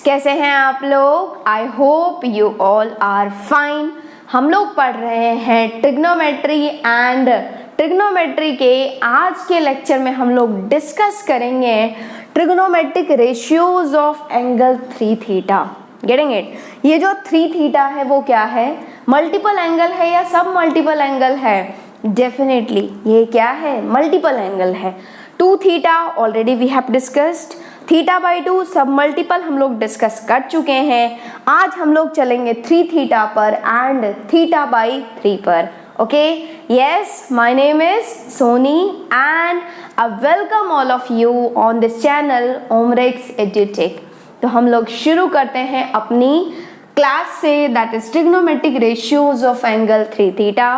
कैसे हैं आप लोग? I hope you all are fine. हम लोग पढ़ रहे हैं ट्रिग्नोमेट्री एंड ट्रिग्नोमेट्री के आज के लेक्चर में हम लोग डिस्कस करेंगे trigonometric ratios of angle 3 theta. Getting it? ये जो 3 थीटा है वो क्या है? मल्टीपल एंगल है या सब मल्टीपल एंगल है? डेफिनेटली ये क्या है? मल्टीपल एंगल है। 2 theta already we have discussed, theta by 2 सब मल्टीपल हम लोग डिस्कस कर चुके हैं। आज हम लोग चलेंगे 3 थीटा पर एंड थीटा बाई 3 पर। Okay, yes, my name is Soni and I welcome all of you on this channel Omrex Edutech. तो हम लोग शुरू करते हैं अपनी क्लास से, that is trigonometric ratios of angle 3 theta.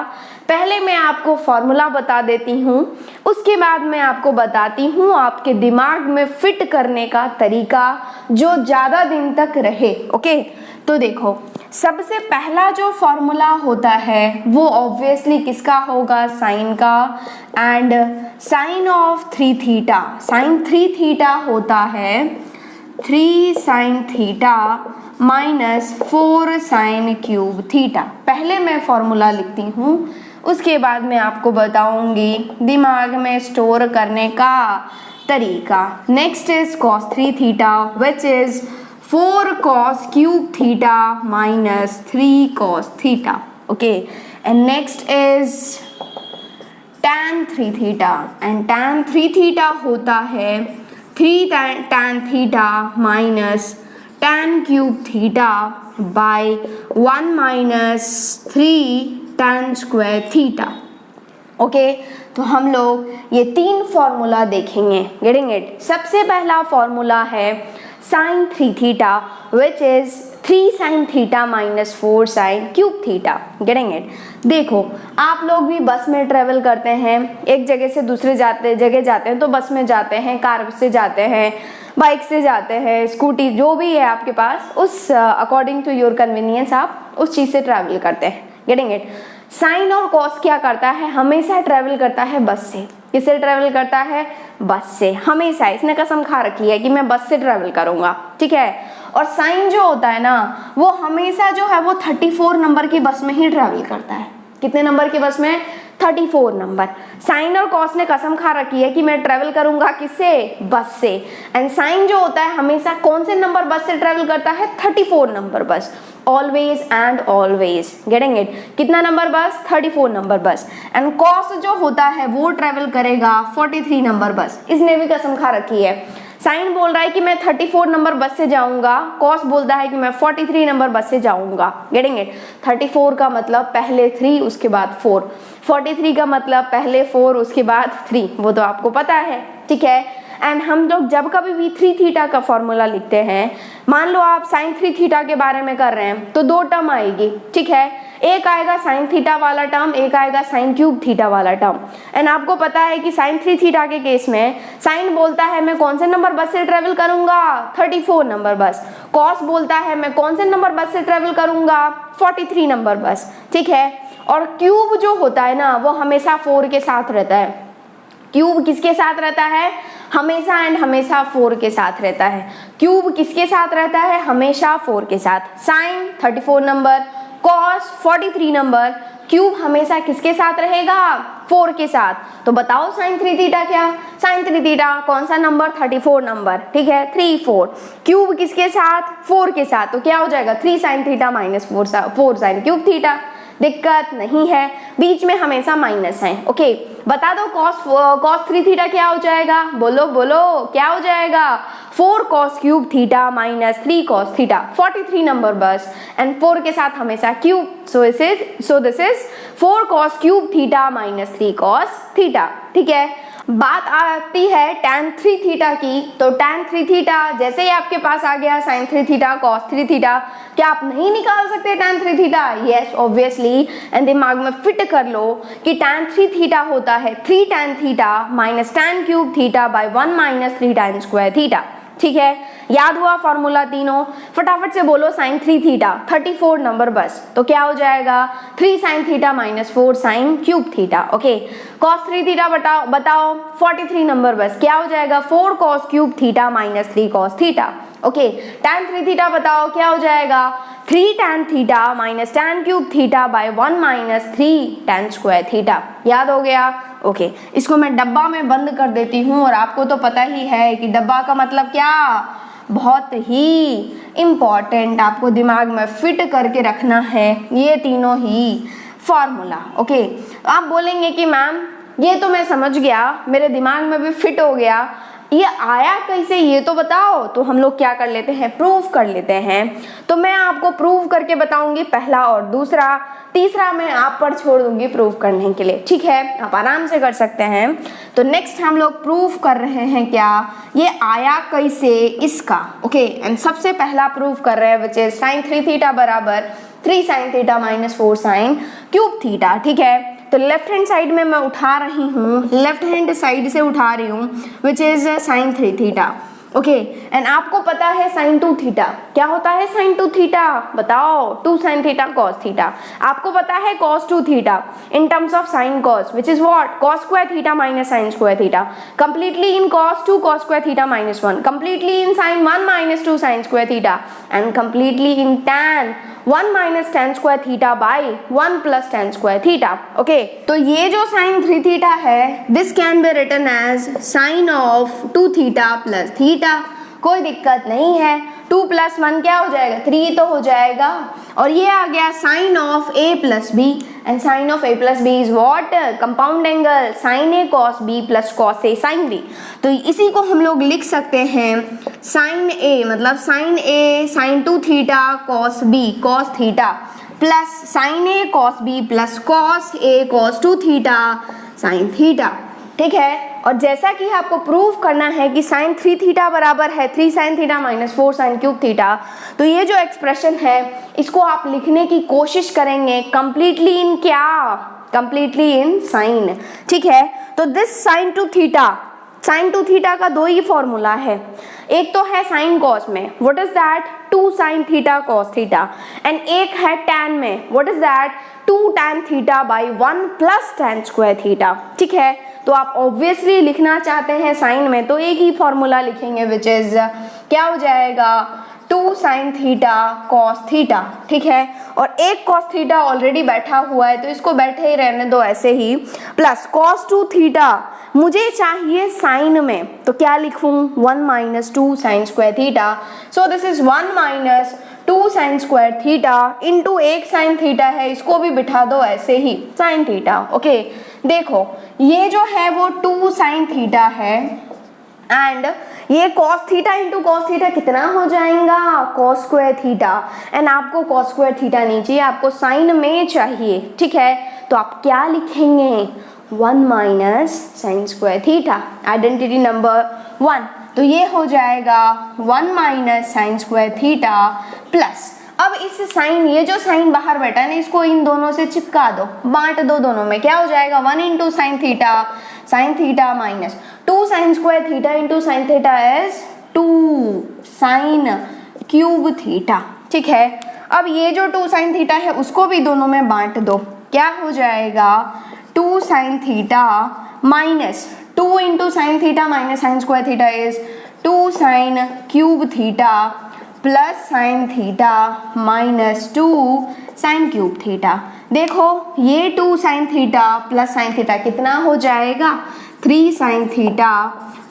पहले मैं आपको फॉर्मूला बता देती हूँ, उसके बाद मैं आपको बताती हूँ आपके दिमाग में फिट करने का तरीका जो ज़्यादा दिन तक रहे। ओके, तो देखो, सबसे पहला जो फॉर्मूला होता है वो ऑब्वियसली किसका होगा? साइन का। And sine of 3 theta, sine 3 theta होता है 3 sine theta minus 4 sine cube theta. पहले मैं फॉर्मूला लिखती हूँ, उसके बाद मैं आपको बताऊंगी दिमाग में स्टोर करने का तरीका। Next is cos 3 theta which is 4 cos cube theta minus 3 cos theta. Okay, and next is tan 3 theta, and tan 3 theta होता है 3 tan theta minus tan cube theta by 1 minus 3 tan square theta. Okay, तो हम लोग ये 3 formula देखेंगे। Getting it? सबसे पहला formula है sine 3 theta which is 3 sine theta minus 4 sine cube theta. Getting it? देखो, आप लोग भी बस में ट्रेवल करते हैं, एक जगह से दूसरे जगह जाते हैं तो बस में जाते हैं, कार से जाते हैं, बाइक से जाते हैं, स्कूटी जो भी है आपके पास, उस अकॉर्डिंग टू योर कन्वीनियंस आप उस चीज़ से ट्रैवल करते हैं। Getting it? साइन और कॉस क्या करता है? हमेशा ट्रैवल करता है बस से। किससे ट्रैवल करता है? बस से। हमेशा इसने कसम खा रखी है कि मैं बस से ट्रैवल करूंगा, ठीक है। और साइन जो होता है ना, वो हमेशा जो है वो 34 नंबर की बस में ही ट्रैवल करता है। कितने नंबर की बस में? 34 नंबर। साइन और कॉस ने कसम खा रखी है कि मैं ट्रेवल करूंगा किससे? बस से। एंड साइन जो होता है हमेशा कौन से नंबर बस से ट्रेवल करता है? 34 नंबर बस। Always and always. Getting it? कितना नंबर बस? 34 नंबर बस। एंड कॉस जो होता है वो ट्रेवल करेगा 43 नंबर बस। इसने भी कसम खा रखी है। साइन बोल रहा है कि मैं 34 नंबर बस से जाऊंगा, कॉस बोलता है कि मैं 43 नंबर बस से जाऊंगा। Getting it? 34 का मतलब पहले 3 उसके बाद 4, 43 का मतलब पहले 4 उसके बाद 3, वो तो आपको पता है, ठीक है। एंड हम लोग जब कभी भी 3 थीटा का फॉर्मूला लिखते हैं, मान लो आप साइन 3 थीटा के बारे में कर रहे हैं तो 2 टर्म आएगी, ठीक है। एक आएगा साइन थीटा वाला टर्म, एक आएगा साइन क्यूब थीटा वाला टर्म। एंड आपको पता है कि साइन 3 थीटा के केस में साइन बोलता है मैं कौन से नंबर बस से ट्रेवल करूंगा? 34 नंबर बस। कॉस बोलता है मैं कौन से नंबर बस से ट्रेवल करूंगा? 43 नंबर बस, ठीक है। और क्यूब जो होता है ना, वो हमेशा 4 के साथ रहता है। क्यूब किसके साथ रहता है? हमेशा एंड हमेशा 4 के साथ रहता है। क्यूब किसके साथ रहता है? हमेशा 4 के साथ। साइन 34 नंबर, कॉस 43 नंबर, क्यूब हमेशा किसके साथ रहेगा? 4 के साथ। तो बताओ साइन 3 थीटा क्या? साइन 3 थीटा कौन सा नंबर? 34 नंबर, ठीक है। 3 4 क्यूब किसके साथ? 4 के साथ। तो क्या हो जाएगा? 3 sine theta minus 4 sine cube theta. दिक्कत नहीं है, बीच में हमेशा माइनस है। ओके, बता दो cos 3 थीटा क्या हो जाएगा? बोलो बोलो, क्या हो जाएगा? 4 cos cube theta minus 3 cos theta. 43 number बस, एंड 4 के साथ हमेशा cube. So this is 4 cos cube theta minus 3 cos theta, ठीक है। बात आती है tan 3 थीटा की। तो tan 3 थीटा जैसे ही आपके पास आ गया sin 3 थीटा cos 3 थीटा, क्या आप नहीं निकाल सकते tan 3 theta? Yes, obviously. And दिमाग में फिट कर लो कि tan 3 थीटा होता है 3 tan theta minus tan cube theta by 1 minus 3 tan square theta, ठीक है। याद हुआ फॉर्मूला तीनों? फटाफट से बोलो साइन 3 थीटा 34 नंबर बस। तो क्या हो जाएगा? 3 sine theta minus 4 sine cube theta. Okay, cos 3 theta बताओ 43 नंबर बस। क्या हो जाएगा? 4 cos cube theta minus 3 cos theta. Okay, tan 3 theta बताओ क्या हो जाएगा, 3 tan theta minus tan cube theta by 1 minus 3 tan square theta. याद हो गया? ओके, इसको मैं डब्बा में बंद कर देती हूँ और आपको तो पता ही है कि डब्बा का मतलब क्या, बहुत ही इम्पॉर्टेंट, आपको दिमाग में फिट करके रखना है ये तीनों ही फॉर्मूला। ओके, तो आप बोलेंगे कि मैम ये तो मैं समझ गया, मेरे दिमाग में भी फिट हो गया, ये आया कैसे ये तो बताओ। तो हम लोग क्या कर लेते हैं, प्रूव कर लेते हैं। तो मैं आपको प्रूव करके बताऊंगी पहला और दूसरा, तीसरा मैं आप पर छोड़ दूंगी प्रूव करने के लिए, ठीक है, आप आराम से कर सकते हैं। तो नेक्स्ट हम लोग प्रूव कर रहे हैं क्या, ये आया कैसे इसका। ओके, एंड सबसे पहला प्रूव कर रहे हैं विच इज साइन 3 थीटा बराबर 3 sine theta minus 4 sine cube theta. ठीक है, तो लेफ्ट हैंड साइड में मैं उठा रही हूँ, लेफ्ट हैंड साइड से उठा रही हूँ which is sine 3 theta. Okay, and आपको पता है साइन 2 थीटा क्या होता है, साइन 2 थीटा बताओ, 2 साइन थीटा कॉस थीटा। आपको पता है cos 2 theta in terms of sine cos which is what, cos square theta minus sine square theta, completely in cos 2 cos square theta minus 1, completely in sine 1 minus 2 sine square theta, and completely in tan 1 minus tan square theta by 1 plus tan square theta. Okay, तो ये जो sine 3 theta है this can be written as sine of 2 theta plus theta. कोई दिक्कत नहीं है, 2 plus 1 क्या हो जाएगा, 3 तो हो जाएगा। और ये आ गया sine of a plus B, and sine of a plus B is what, compound angle sine a cos b plus cos a sine b। तो इसी को हम लोग लिख सकते हैं साइन a मतलब sine a sine 2 theta cos b cos theta plus sine a cos b plus cos a cos 2 theta sine theta. ठीक है, और जैसा कि आपको प्रूव करना है कि साइन 3 थीटा बराबर है 3 sine theta minus 4 sine cube theta, तो ये जो एक्सप्रेशन है इसको आप लिखने की कोशिश करेंगे कंप्लीटली इन क्या, कंप्लीटली इन साइन। ठीक है, तो this sine 2 theta, sine 2 theta का दो ही फॉर्मूला है, एक तो है साइन कॉस में what is that 2 sine theta cos theta, and एक है टैन में what is that 2 tan theta by 1 plus tan square theta. ठीक है, तो आप ऑब्वियसली लिखना चाहते हैं साइन में तो एक ही फॉर्मूला लिखेंगे विच इज क्या हो जाएगा 2 साइन थीटा कॉस थीटा। ठीक है, और एक कॉस थीटा ऑलरेडी बैठा हुआ है तो इसको बैठे ही रहने दो ऐसे ही, प्लस कॉस 2 थीटा मुझे चाहिए साइन में तो क्या लिखूं 1 minus 2 sine square theta. So this is 1 minus 2 sine square theta into एक साइन थीटा है, इसको भी बिठा दो ऐसे ही साइन थीटा। ओके, देखो ये जो है वो 2 साइन थीटा है एंड ये cos theta into cos theta कितना हो जाएगा cos स्क्वायर थीटा, एंड आपको cos स्क्वायर थीटा नहीं चाहिए, आपको साइन में चाहिए। ठीक है, तो आप क्या लिखेंगे 1 minus sine square theta, identity number 1। तो ये हो जाएगा 1 minus sine square theta plus, अब इस साइन, ये जो साइन बाहर बैठा है ना इसको इन दोनों से चिपका दो, बांट दो दोनों में, क्या हो जाएगा 1 into sine theta minus 2 sine square theta into sine theta is 2 sign cube theta. ठीक है, अब ये जो 2 साइन थीटा है उसको भी दोनों में बांट दो, क्या हो जाएगा 2 sine theta minus 2 into sine theta minus sine square theta is 2 sign cube theta plus sign theta minus 2 sign cube theta. देखो ये 2 sine theta plus sine theta कितना हो जाएगा 3 साइन थीटा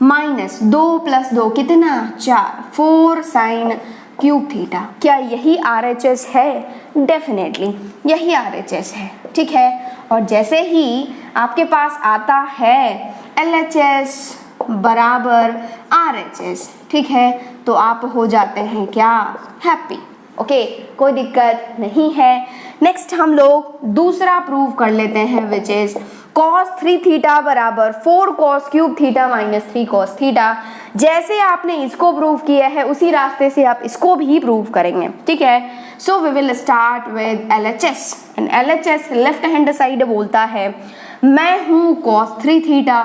माइनस 2 प्लस 2 कितना 4 साइन क्यूब थीटा। क्या यही RHS है? Definitely यही RHS है। ठीक है, और जैसे ही आपके पास आता है LHS बराबर RHS, ठीक है, तो आप हो जाते हैं क्या हैप्पी। ओके, कोई दिक्कत नहीं है। नेक्स्ट हम लोग दूसरा प्रूव कर लेते हैं विच इज cos 3 थीटा बराबर 4 cos cube theta minus 3 cos theta. जैसे आपने इसको प्रूव किया है उसी रास्ते से आप इसको भी प्रूव करेंगे। ठीक है, so we will start with LHS, and LHS left hand side बोलता है मैं हूँ cos 3 थीटा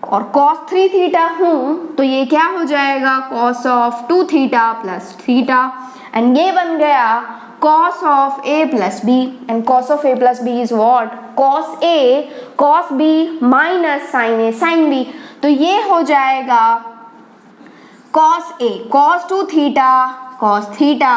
और cos 3 थीटा हूँ तो ये क्या हो जाएगा cos of 2 theta plus theta, and ये बन गया cos of a plus b, and cos of a plus b is what cos a cos b minus sin a sin b। तो ये हो जाएगा cos A cos 2 theta cos theta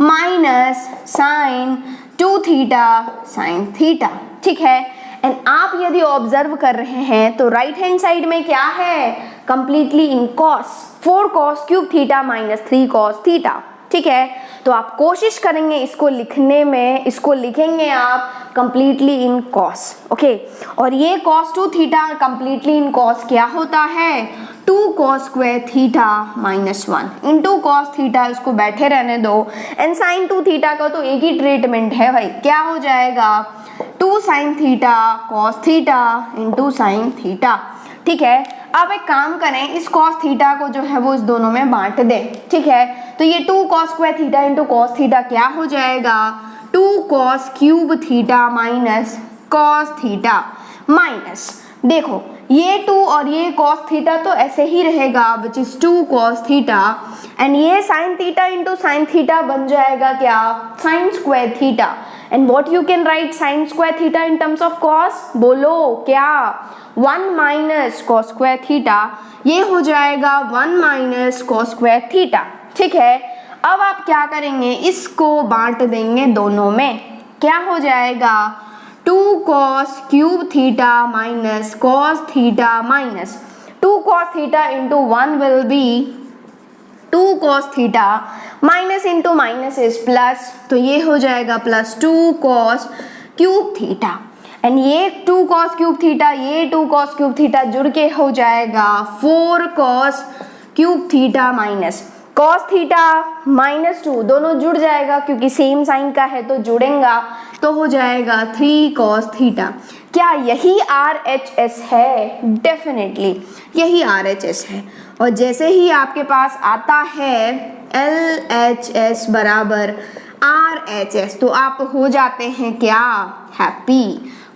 minus sin 2 theta sin theta, ठीक है। And आप यदि observe कर रहे हैं तो राइट हैंड साइड में क्या है, completely in cos 4 cos cube theta minus 3 cos theta, ठीक है। तो आप कोशिश करेंगे इसको लिखने में, इसको लिखेंगे आप कंप्लीटली इन cos, ओके। और ये cos 2 थीटा कंप्लीटली इन cos क्या होता है, 2 cos square theta minus 1 into cos theta, इसको बैठे रहने दो। एंड sin 2 थीटा का तो एक ही ट्रीटमेंट है भाई, क्या हो जाएगा 2 sin theta cos theta into sin theta, ठीक है। अब एक काम करें, इस cos थीटा को जो है वो इस दोनों में बांट दें, ठीक है। तो ये 2 cos square theta into cos theta क्या हो जाएगा, 2 cos cube theta minus cos theta minus, देखो ये 2 और ये cos थीटा तो ऐसे ही रहेगा which is 2 cos theta, and ये sin theta into sin theta बन जाएगा क्या, sin square theta. And what you can write sin square theta in terms of cos, बोलो क्या, 1 माइनस cos स्क्वायर थीटा, ये हो जाएगा 1 माइनस cos स्क्वायर थीटा, ठीक है। अब आप क्या करेंगे, इसको बांट देंगे दोनों में, क्या हो जाएगा 2 cos cube theta minus cos theta minus 2 cos theta into 1 will B 2 cos theta minus into minus is plus, तो ये हो जाएगा plus 2 cos cube theta. And ये 2 cos क्यूब थीटा, ये 2 cos क्यूब थीटा जुड़ के हो जाएगा 4 cos cube theta minus cos theta minus 2, दोनों जुड़ जाएगा क्योंकि सेम साइन का है तो जुड़ेगा, तो हो जाएगा 3 cos थीटा। क्या यही RHS है, डेफिनेटली यही RHS है। और जैसे ही आपके पास आता है LHS बराबर RHS, तो आप हो जाते हैं क्या, हैप्पी,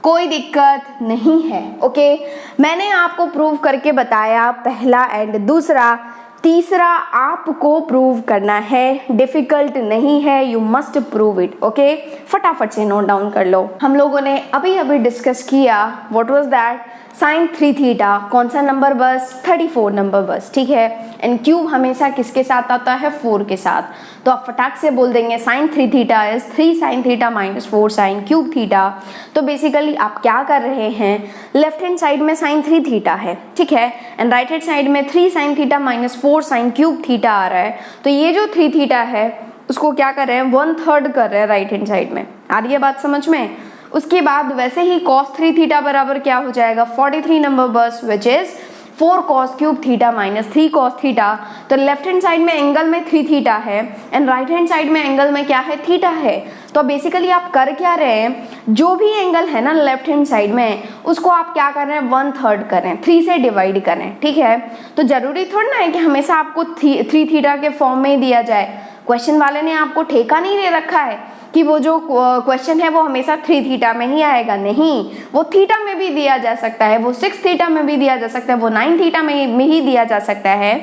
कोई दिक्कत नहीं है, ओके। मैंने आपको प्रूव करके बताया पहला एंड दूसरा, तीसरा आपको प्रूव करना है, डिफिकल्ट नहीं है, you must prove it, okay. फटाफट से नोट डाउन कर लो। हम लोगों ने अभी डिस्कस किया what was that, sin 3 theta, कौन सा नंबर बस, 34 नंबर बस, ठीक है। एंड क्यूब हमेशा किसके साथ आता है, 4 के साथ, तो आप फटाक से बोल देंगे sin 3 theta is 3 sin theta minus 4 sin cube theta. तो बेसिकली आप क्या कर रहे हैं, लेफ्ट हैंड साइड में sin 3 थीटा है, ठीक है, एंड राइट हैंड साइड में 3 sin theta minus 4 sin cube theta आ रहा है। तो ये जो 3 थीटा है उसको क्या कर रहे हैं, 1/3 कर रहे हैं राइट हैंड साइड में, आ रही है बात समझ में। उसके बाद वैसे ही cos 3 थीटा बराबर क्या हो जाएगा, 43 नंबर बस विच is 4 cos cube theta minus 3 cos theta. तो लेफ्ट हैंड साइड में एंगल में 3 थीटा है एंड राइट हैंड साइड में एंगल में क्या है, थीटा है। तो बेसिकली आप कर क्या रहे हैं, जो भी एंगल है ना लेफ्ट हैंड साइड में उसको आप क्या कर रहे हैं, 1/3 कर रहे हैं, 3 से डिवाइड कर रहे हैं, ठीक है। तो जरूरी थोड़ा ना है कि हमेशा आपको 3 थीटा के फॉर्म में ही दिया जाए, क्वेश्चन वाले ने आपको ठेका नहीं दे रखा है कि वो जो क्वेश्चन है वो हमेशा 3 थीटा में ही आएगा, नहीं, वो थीटा में भी दिया जा सकता है, वो 6 थीटा में भी दिया जा सकता है, वो 9 थीटा में ही दिया जा सकता है।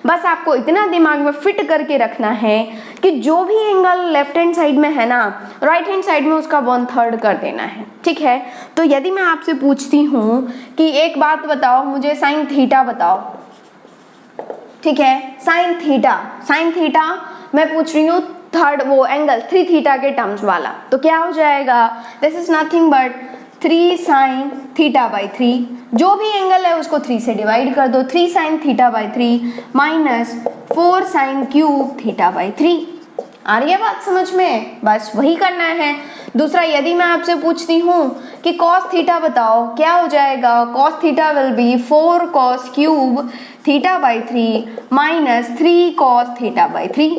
बस आपको इतना दिमाग में फिट करके रखना है कि जो भी एंगल लेफ्ट हैंड साइड में है ना, राइट हैंड साइड में उसका 1/3 कर देना है, ठीक है। तो यदि मैं आपसे पूछती हूँ कि एक बात बताओ मुझे, साइन थीटा बताओ, ठीक है, साइन थीटा मैं पूछ रही हूँ थर्ड वो एंगल 3 थीटा के टर्म्स वाला, तो क्या हो जाएगा, this is nothing but 3 sin theta by 3, जो भी एंगल है उसको 3 से डिवाइड कर दो, 3 sin theta by 3 minus 4 sin cube theta by 3। आ रही है बात समझ में, बस वही करना है। दूसरा, यदि मैं आपसे पूछती हूँ कि cos थीटा बताओ, क्या हो जाएगा, cos theta will be 4 cos cube theta by 3 minus 3 cos theta by 3,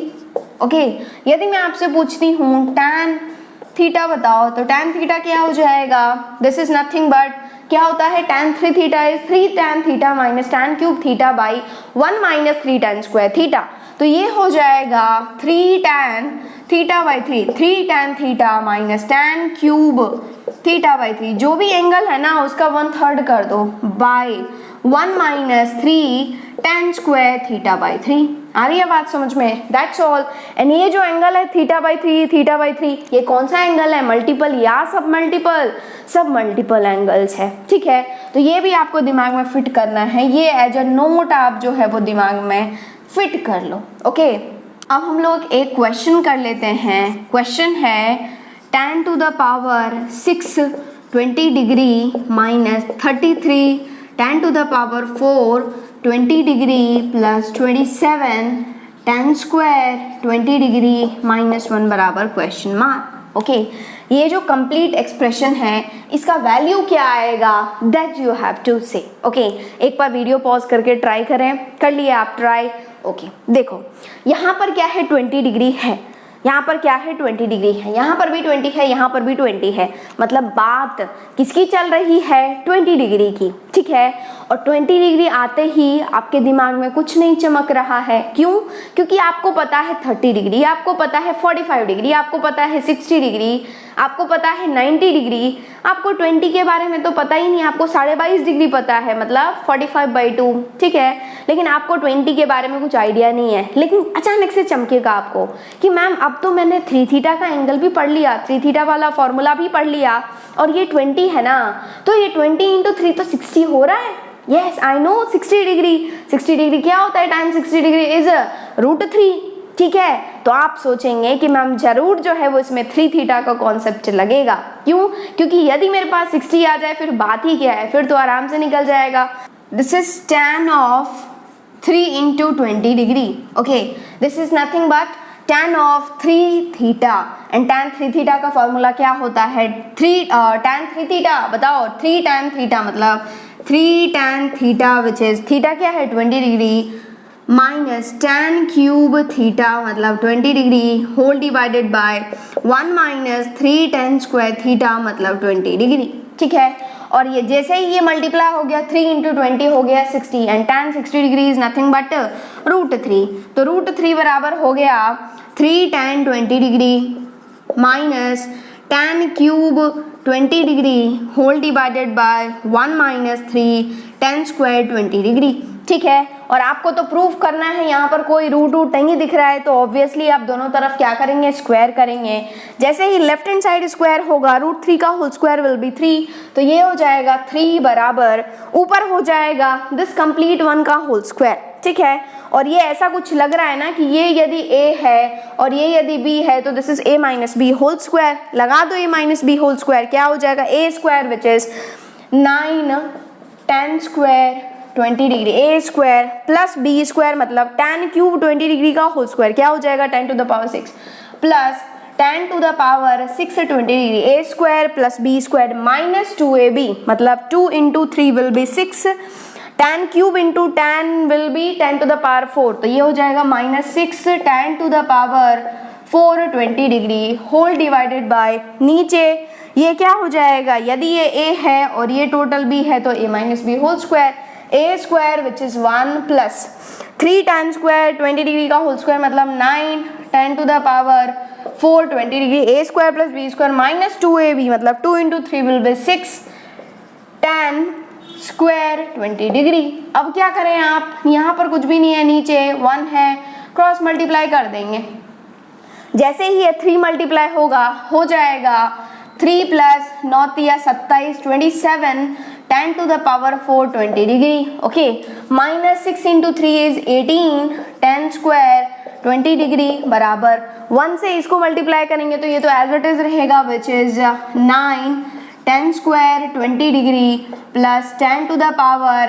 okay. यदि मैं आपसे पूछती हूँ tan थीटा बताओ, तो tan थीटा क्या हो जाएगा, दिस इज नथिंग बट क्या होता है, tan 3 theta is 3 tan theta minus tan cube theta by 1 minus 3 tan square theta. तो ये हो जाएगा 3 tan theta by 3 tan theta minus tan cube theta by 3, जो भी एंगल है ना उसका 1/3 कर दो by 1 minus 3 tan square theta by 3। आ रही है बात समझ में, दैट्स ऑल। एंड ये जो एंगल है थीटा बाई 3 ये कौन सा एंगल है, मल्टीपल या सब मल्टीपल एंगल्स है, ठीक है। तो ये भी आपको दिमाग में फिट करना है, ये एज अ नोट आप जो है वो दिमाग में फिट कर लो। ओके, अब हम लोग एक क्वेश्चन कर लेते हैं। क्वेश्चन है tan to the power 6 20 degree minus 33 tan to the power 4 20 degree plus 27 tan square 20 degree minus 1 बराबर क्वेश्चन मार्क। ओके, ये जो कंप्लीट एक्सप्रेशन है इसका वैल्यू क्या आएगा दैट यू हैव टू से। ओके, एक बार वीडियो पॉज करके ट्राई करें, कर लिए आप ट्राई। ओके, देखो यहाँ पर क्या है 20 डिग्री है, यहाँ पर क्या है 20 डिग्री है, यहाँ पर भी 20 है, यहाँ पर भी 20 है, मतलब बात किसकी चल रही है 20 डिग्री की, ठीक है। और 20 डिग्री आते ही आपके दिमाग में कुछ नहीं चमक रहा है, क्यों? क्योंकि आपको पता है 30 डिग्री, आपको पता है 45 डिग्री, आपको पता है 60 डिग्री, आपको पता है 90 डिग्री, आपको 20 के बारे में तो पता ही नहीं, आपको 22.5 डिग्री पता है, मतलब 45/2, ठीक है। लेकिन आपको 20 के बारे में कुछ आइडिया नहीं है। लेकिन अचानक से चमकेगा आपको कि मैम अब तो मैंने 3 थीटा का एंगल भी पढ़ लिया, 3 थीटा वाला फॉर्मूला भी पढ़ लिया, और ये 20 है ना, तो ये 20 × 3 तो 60 हो रहा है। Yes I know 60 degree, 60 degree क्या होता है, tan 60 डिग्री इज √3, ठीक है। तो आप सोचेंगे कि मैम जरूर जो है वो इसमें 3 थीटा का कॉन्सेप्ट लगेगा, क्यों? क्योंकि यदि मेरे पास 60 आ जाए फिर बात ही क्या है, फिर तो आराम से निकल जाएगा। This is tan of 3 × 20 degree. Okay, this is nothing but tan of 3 theta, and tan 3 theta का फॉर्मूला क्या होता है, tan 3 थीटा, बताओ 3 tan थीटा मतलब 3 tan theta which is theta क्या है 20 degree minus tan cube theta मतलब 20 degree whole divided by 1 minus 3 tan square theta मतलब 20 डिग्री, ठीक है। और ये जैसे ही ये मल्टीप्लाई हो गया 3 × 20 हो गया 60, and tan 60 degree is nothing but √3, तो √3 बराबर हो गया 3 tan 20 degree minus tan cube 20 degree whole divided by 1 minus 3 tan square 20 degree, ठीक है। और आपको तो प्रूफ करना है, यहाँ पर कोई रूट नहीं दिख रहा है, तो ऑब्वियसली आप दोनों तरफ क्या करेंगे, स्क्वायर करेंगे। जैसे ही लेफ्ट हैंड साइड स्क्वायर होगा √3 का होल स्क्वायर विल बी 3, तो ये हो जाएगा 3 बराबर ऊपर हो जाएगा दिस कंप्लीट 1 का होल स्क्वायर, ठीक है। और ये ऐसा कुछ लग रहा है ना कि ये यदि a है और ये यदि b है तो this is a minus b whole square, लगा दो a minus b whole square, क्या हो जाएगा a square which is 9 tan square 20 degree a square plus b square मतलब tan क्यूब 20 डिग्री का होल स्क्वायर, क्या हो जाएगा 10 to the power 6 plus 10 to the power 6 20 degree a square plus b square minus 2ab मतलब 2 × 3 will be 6, tan cube × tan will be 10 to the power 4, तो ये हो जाएगा minus 6 tan to the power 4 20 degree whole divided by नीचे ये क्या हो जाएगा, यदि ये a है और ये टोटल b है तो a minus b whole square, a square which is 1 plus 3 tan square 20 degree का होल स्क्वायर मतलब 9 10 to the power 4 20 degree a square plus b square minus 2ab मतलब 2 × 3 will be 6 tan square 20 degree. अब क्या करें आप, यहाँ पर कुछ भी नहीं है, नीचे 1 है, क्रॉस मल्टीप्लाई कर देंगे। जैसे ही ये 3 मल्टीप्लाई होगा हो जाएगा 3 plus 9 × 27 27 10 to the power 4 20 degree, okay. Minus 6 × 3 is 18 10 square 20 degree बराबर 1 से इसको मल्टीप्लाई करेंगे तो ये तो एज इट इज रहेगा which is 9 10 square 20 degree plus 10 to the power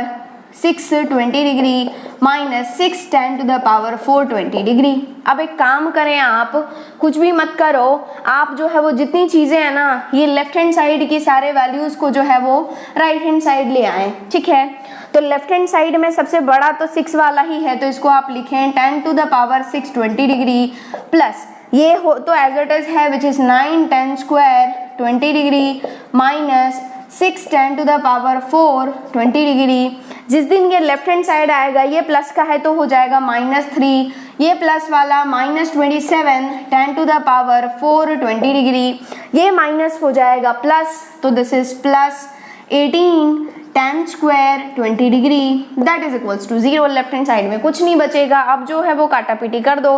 6 20 degree minus 6 10 to the power 4 20 degree. अब एक काम करें, आप कुछ भी मत करो, आप जो है वो जितनी चीज़ें हैं ना ये लेफ्ट हैंड साइड की सारे वैल्यूज़ को जो है वो राइट हैंड साइड ले आए, ठीक है। तो लेफ्ट हैंड साइड में सबसे बड़ा तो 6 वाला ही है, तो इसको आप लिखें 10 to the power 6 20 degree plus ये हो तो एज इट इज है विच is 9 10 square 20 degree minus 6 10 to the power 4 20 degree. जिस दिन ये लेफ्ट हैंड साइड आएगा ये प्लस का है तो हो जाएगा -3, ये प्लस वाला -27 10 to the power 4 20 डिग्री, ये माइनस हो जाएगा प्लस, तो this is plus 18 tan square 20 degree that is equals to 0। Left hand side में कुछ नहीं बचेगा, अब जो है वो काटापीटी कर दो,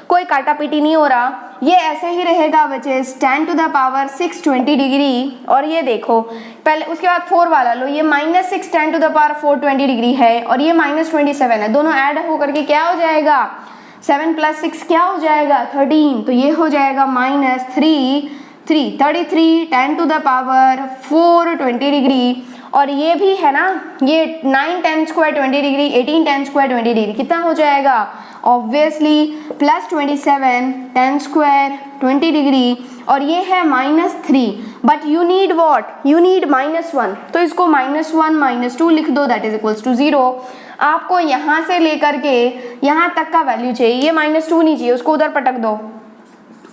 कोई काटापीटी नहीं हो रहा, ये ऐसे ही रहेगा which is tan to the power 6 20 degree. और ये देखो पहले उसके बाद 4 वाला लो, ये -6 tan to the power 4 20 degree है और ये -27 है, दोनों ऐड होकर के क्या हो जाएगा 7 + 6 क्या हो जाएगा 13, तो ये हो जाएगा -33 tan to the power 4 20 degree. और ये भी है ना, ये 9 tan square 20 degree 18 tan square 20 degree कितना हो जाएगा ऑब्वियसली +27 tan स्क्वायर 20 डिग्री। और ये है -3 but you need what, you need -1, तो इसको -1 -2 लिख दो दैट इज इक्वल्स टू 0। आपको यहाँ से लेकर के यहाँ तक का वैल्यू चाहिए, ये -2 नहीं चाहिए, उसको उधर पटक दो,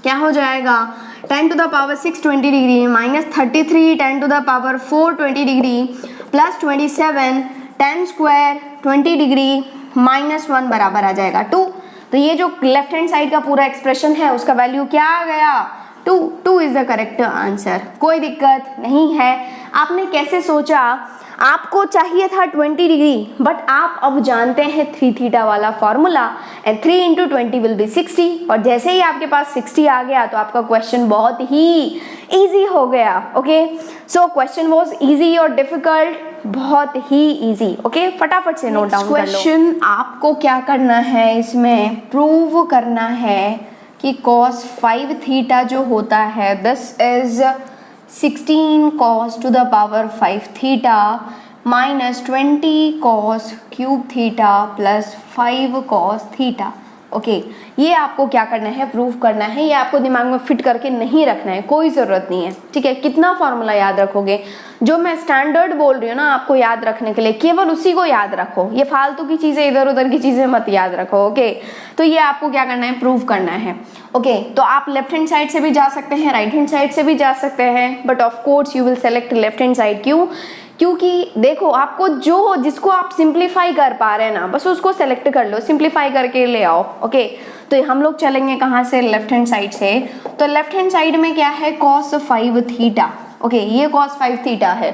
क्या हो जाएगा tan to the power 6 20 degree -33 tan to the power 4 20 degree +27 tan square 20 degree -1 बराबर आ जाएगा 2। तो ये जो लेफ्ट हैंड साइड का पूरा एक्सप्रेशन है उसका वैल्यू क्या आ गया 2 इज द करेक्ट आंसर। कोई दिक्कत नहीं है। आपने कैसे सोचा, आपको चाहिए था 20 डिग्री बट आप अब जानते हैं 3 थीटा वाला फॉर्मूला एंड 3 × 20 विल बी 60 और जैसे ही आपके पास 60 आ गया तो आपका क्वेश्चन बहुत ही इजी हो गया। Okay so question was easy और डिफिकल्ट, बहुत ही इजी। ओके फटाफट से नोट डाउन कर लो। क्वेश्चन आपको क्या करना है, इसमें प्रूव करना है कि cos 5 थीटा जो होता है this is 16 cos to the power 5 theta -20 cos cube theta +5 cos theta. Okay ये आपको क्या करना है, प्रूव करना है, ये आपको दिमाग में फिट करके नहीं रखना है, कोई ज़रूरत नहीं है। ठीक है, कितना फॉर्मूला याद रखोगे, जो मैं स्टैंडर्ड बोल रही हूँ ना आपको याद रखने के लिए, केवल उसी को याद रखो, ये फालतू की चीज़ें इधर उधर की चीज़ें मत याद रखो। ओके तो ये आपको क्या करना है, प्रूव करना है। ओके तो आप लेफ्ट हैंड साइड से भी जा सकते हैं, राइट हैंड साइड से भी जा सकते हैं, but of course you will select left hand side. क्यों? क्योंकि देखो आपको जो जिसको आप सिंप्लीफाई कर पा रहे हैं ना बस उसको सेलेक्ट कर लो, सिंप्लीफाई करके ले आओ। ओके तो हम लोग चलेंगे कहाँ से, लेफ्ट हैंड साइड से। तो लेफ्ट हैंड साइड में क्या है, cos 5 थीटा। ओके ये cos 5 थीटा है,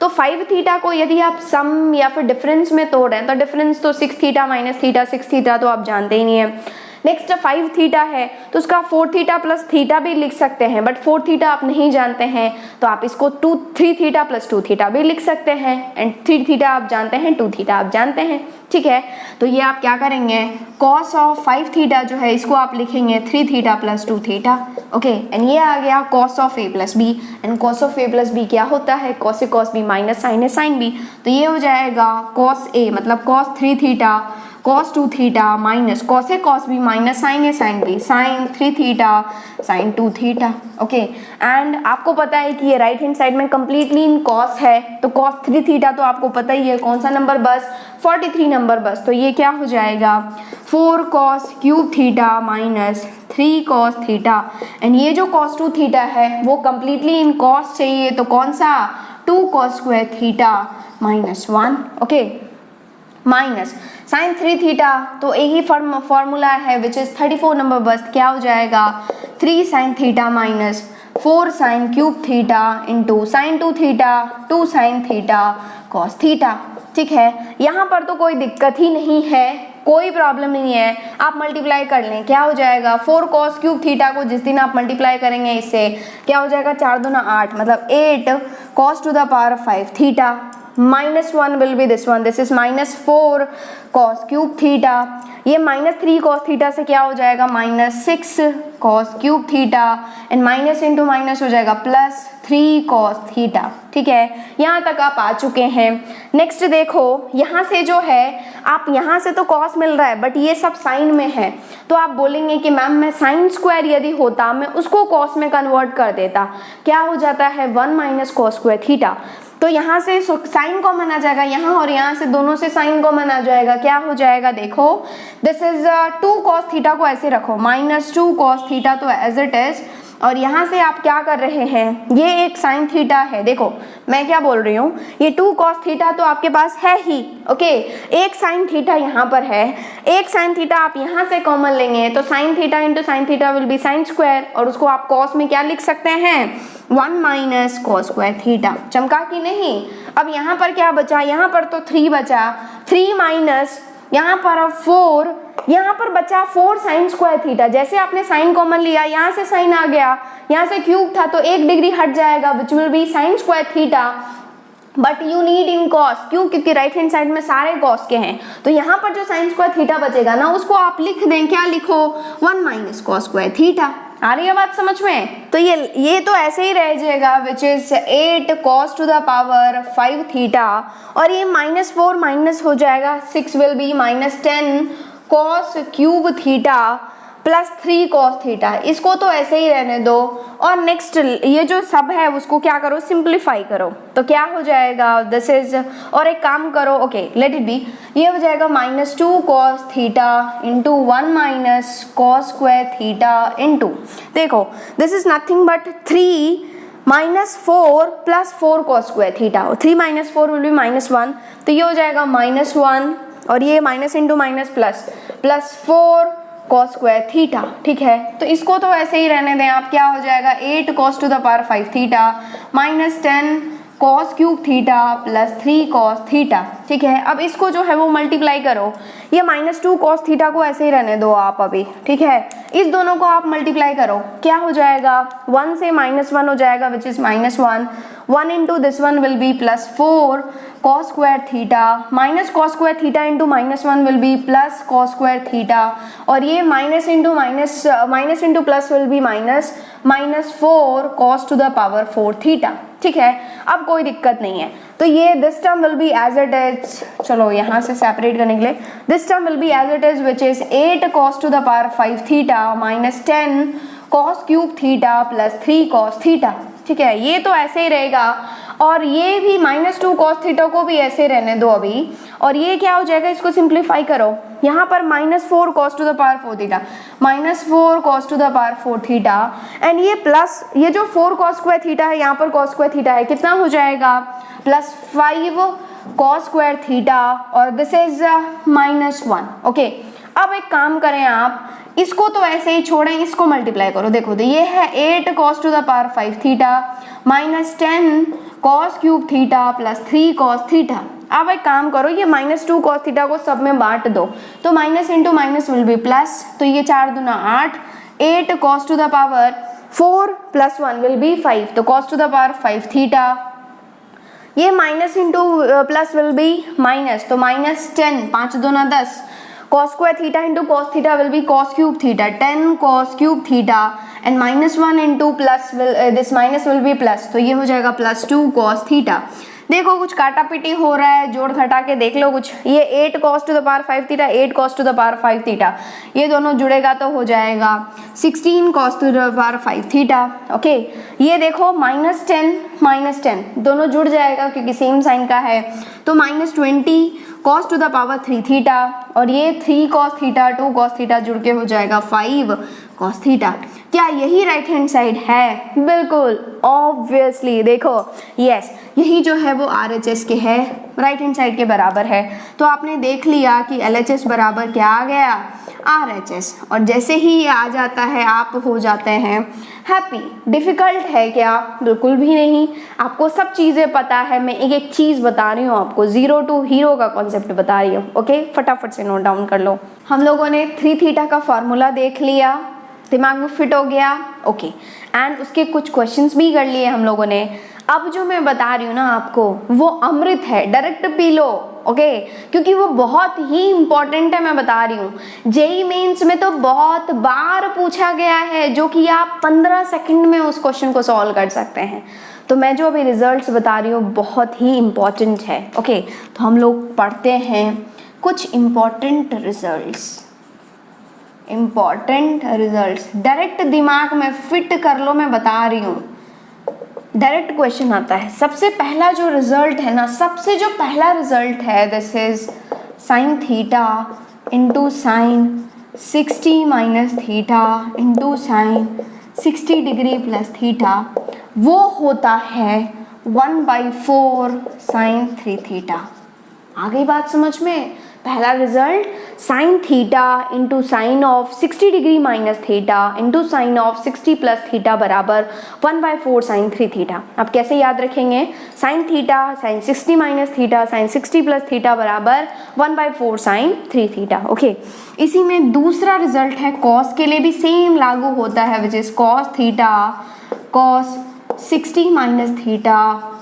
तो 5 थीटा को यदि आप सम या फिर डिफरेंस में तोड़ें तो डिफरेंस तो 6 थीटा - थीटा 6 थीटा तो आप जानते ही नहीं है। नेक्स्ट 5 थीटा है तो उसका 4 थीटा + थीटा भी लिख सकते हैं, बट 4 थीटा आप नहीं जानते हैं तो आप इसको 3 थीटा + 2 थीटा भी लिख सकते हैं, एंड 3 थीटा आप जानते हैं, 2 थीटा आप जानते हैं। ठीक है तो ये आप क्या करेंगे, cos ऑफ 5 थीटा जो है इसको आप लिखेंगे 3 थीटा + 2 थीटा। ओके एंड ये आ गया cos of a + b, and cos of a + b क्या होता है, cos a cos b - sin a sin b, तो ये हो जाएगा cos a मतलब cos 3 theta cos 2 theta minus cos a cos b minus sin a sin b sin 3 theta sin 2 theta. Okay and आपको पता है कि ये राइट हैंड साइड में कंप्लीटली इन cos है, तो cos 3 थीटा तो आपको पता ही है कौन सा नंबर बस, 43 नंबर बस, तो ये क्या हो जाएगा 4 cos cube theta -3 cos theta, and ये जो cos 2 थीटा है वो कंप्लीटली इन cos चाहिए, तो कौन सा 2 cos square theta -1। Okay minus sin 3 theta, तो एक ही फॉर्मूला है विच इज 34 नंबर बस, क्या हो जाएगा 3 sin theta -4 sin cube theta into sin 2 theta 2 sin theta cos theta. ठीक है यहाँ पर तो कोई दिक्कत ही नहीं है, कोई प्रॉब्लम नहीं है, आप मल्टीप्लाई कर लें, क्या हो जाएगा 4 cos क्यूब थीटा को जिस दिन आप मल्टीप्लाई करेंगे इससे क्या हो जाएगा 4 दूना 8 मतलब 8 cos to the power 5 theta -1 will be this one, this is -4 cos cube theta, ये -3 cos थीटा से क्या हो जाएगा -6 cos cube theta, and minus into minus हो जाएगा +3 cos थीटा। ठीक है यहाँ तक आप आ चुके हैं। नेक्स्ट देखो यहाँ से जो है आप यहाँ से तो cos मिल रहा है बट ये सब साइन में है, तो आप बोलेंगे कि मैम मैं sin स्क्वायर यदि होता मैं उसको cos में कन्वर्ट कर देता, क्या हो जाता है 1 - cos स्क्वायर थीटा, तो यहाँ से साइन कॉमन आ जाएगा यहाँ और यहाँ से दोनों से साइन कॉमन आ जाएगा, क्या हो जाएगा देखो दिस इज 2 cos थीटा को ऐसे रखो -2 cos थीटा तो एज इट इज, और यहाँ से आप क्या कर रहे हैं ये एक साइन थीटा है, देखो मैं क्या बोल रही हूँ ये 2 cos थीटा तो आपके पास है ही। ओके एक साइन थीटा यहाँ पर है, एक साइन थीटा आप यहाँ से कॉमन लेंगे तो sine theta into sine theta will B sine square, और उसको आप cos में क्या लिख सकते हैं 1 माइनस कॉस स्क्वायर थीटा। चमका कि नहीं? अब यहाँ पर क्या बचा? यहाँ पर तो 3 बचा, 3 माइनस यहाँ पर अब 4, यहाँ पर बचा 4 साइन स्क्वायर थीटा। जैसे आपने साइन कॉमन लिया, यहाँ से साइन आ गया, यहाँ से क्यूब था तो 1 डिग्री हट जाएगा, which will be sign square theta, but you need in cos. क्यों? क्योंकि राइट हैंड साइड में सारे कॉस के हैं, तो यहाँ पर जो साइन स्क्वायर थीटा बचेगा ना, उसको आप लिख दें, क्या लिखो? 1 माइनस कॉस स्क्वायर थीटा। आ रही है बात समझ में? तो ये तो ऐसे ही रह जाएगा, which is 8 cos to the power 5 theta, और ये -4 माइनस हो जाएगा, 6 will be -10 cos cube theta plus 3 cos theta. इसको तो ऐसे ही रहने दो, और नेक्स्ट ये जो सब है उसको क्या करो? सिंप्लीफाई करो। तो क्या हो जाएगा? दिस इज, और एक काम करो, ओके लेट इट बी, ये हो जाएगा -2 cos theta into 1 minus cos square theta into, देखो this is nothing but 3 minus 4 plus 4 cos square theta, 3 minus 4 will be -1, तो ये हो जाएगा -1, और ये minus into minus plus 4 cos square theta. ठीक है, तो इसको तो ऐसे ही रहने दें आप। क्या हो जाएगा? 8 cos to the power 5 theta -10 cos cube theta plus 3 cos theta. ठीक है, अब इसको जो है वो मल्टीप्लाई करो, ये -2 cos थीटा को ऐसे ही रहने दो आप अभी। ठीक है, इस दोनों को आप मल्टीप्लाई करो, क्या हो जाएगा? 1 से -1 हो जाएगा, which is -1, 1 into this one will be +4 cos square theta minus cos square theta into -1 will be plus cos square theta, और ये minus into plus will be -4 cos to the power 4 theta. ठीक है, अब कोई दिक्कत नहीं है, तो ये this term will be as it is, चलो यहाँ से सेपरेट करने के लिए, this term will be as it is, which is 8 cos to the power 5 theta -10 cos cube theta plus 3 cos theta. ठीक है, ये तो ऐसे ही रहेगा, और ये भी -2 cos थीटा को भी ऐसे रहने दो अभी, और ये क्या हो जाएगा? इसको सिंप्लीफाई करो, यहाँ पर -4 cos to the power 4 theta, -4 cos to the power 4 theta, and ये प्लस ये जो 4 cos स्क्वायर थीटा है, यहाँ पर cos स्क्वायर थीटा है, कितना हो जाएगा? +5 cos स्क्वायर थीटा, और दिस इज -1। ओके, अब एक काम करें आप, इसको तो ऐसे ही छोड़ें, इसको मल्टीप्लाई करो। देखो तो ये है 8 cos to the power 5 theta -10 cos cube theta plus 3 cos theta. अब एक काम करो, ये -2 cos थीटा को सब में बांट दो, तो minus into minus will be plus, तो ये 4 दूना 8, 8 cos to the power 4 plus 1 will be 5, तो cos to the power 5 theta, ये minus into plus will be minus, तो -10, 5 दूना 10, cos square theta into cos theta will be cos cube theta, 10 cos cube theta, and -1 into plus this minus will be plus, तो ये हो जाएगा +2 cos theta. देखो कुछ काटा पीटी हो रहा है, जोड़ घटा के देख लो कुछ, ये 8 cos to the power 5 theta, 8 cos to the power 5 theta, ये दोनों जुड़ेगा तो हो जाएगा 16 cos to the power 5 theta. Okay, ये देखो -10 दोनों जुड़ जाएगा क्योंकि सेम साइन का है, तो -20 cos to the power 3 theta, और ये 3 cos थीटा 2 cos थीटा जुड़ के हो जाएगा 5 cos थीटा। क्या यही राइट हैंड साइड है? बिल्कुल, ऑब्वियसली, देखो यस, यही जो है वो RHS के है, राइट हैंड साइड के बराबर है। तो आपने देख लिया कि LHS बराबर क्या आ गया? RHS, और जैसे ही ये आ जाता है आप हो जाते हैं हैप्पी। डिफिकल्ट है क्या? बिल्कुल भी नहीं, आपको सब चीज़ें पता है। मैं एक एक चीज़ बता रही हूँ आपको, 0 टू हीरो का कॉन्सेप्ट बता रही हूँ। ओके, फटाफट से नोट डाउन कर लो। हम लोगों ने 3 थीटा का फॉर्मूला देख लिया, दिमाग में फिट हो गया। ओके, एंड उसके कुछ क्वेश्चंस भी कर लिए हम लोगों ने। अब जो मैं बता रही हूँ ना आपको, वो अमृत है, डायरेक्ट पी लो। ओके, क्योंकि वो बहुत ही इंपॉर्टेंट है, मैं बता रही हूँ। जेईई मेंस में तो बहुत बार पूछा गया है, जो कि आप 15 सेकंड में उस क्वेश्चन को सॉल्व कर सकते हैं। तो मैं जो अभी रिजल्ट्स बता रही हूँ बहुत ही इम्पॉर्टेंट है। ओके, तो हम लोग पढ़ते हैं कुछ इम्पॉर्टेंट रिजल्ट्स। डायरेक्ट दिमाग में फिट कर लो, मैं बता रही हूँ। डायरेक्ट क्वेश्चन आता है। सबसे पहला जो रिजल्ट है ना, सबसे जो पहला रिजल्ट है, this is sine theta into sign 60 minus theta into sign 60 degree plus theta, वो होता है 1/4 साइन 3 थीटा। आ गई बात समझ में? पहला result sine theta into sign of 60 degree minus theta into sign of 60 plus theta बराबर 1/4 साइन 3 थीटा। अब कैसे याद रखेंगे, sign theta sine 60 minus theta sine 60 plus theta बराबर 1/4 साइन 3 थीटा। ओके, इसी में दूसरा रिजल्ट है कॉस के लिए भी सेम लागू होता है, which is cos theta cos 60 minus theta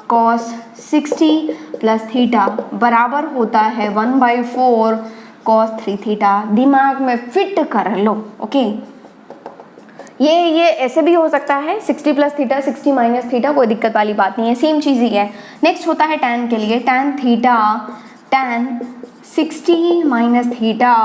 cos 60 plus theta बराबर होता है 1/4 कॉस 3 थीटा। दिमाग में फिट कर लो। ओके, ये ऐसे भी हो सकता है 60 प्लस थीटा 60 माइनस थीटा, कोई दिक्कत वाली बात नहीं है, सेम चीज़ ही है। नेक्स्ट होता है टैन के लिए, tan theta tan 60 minus theta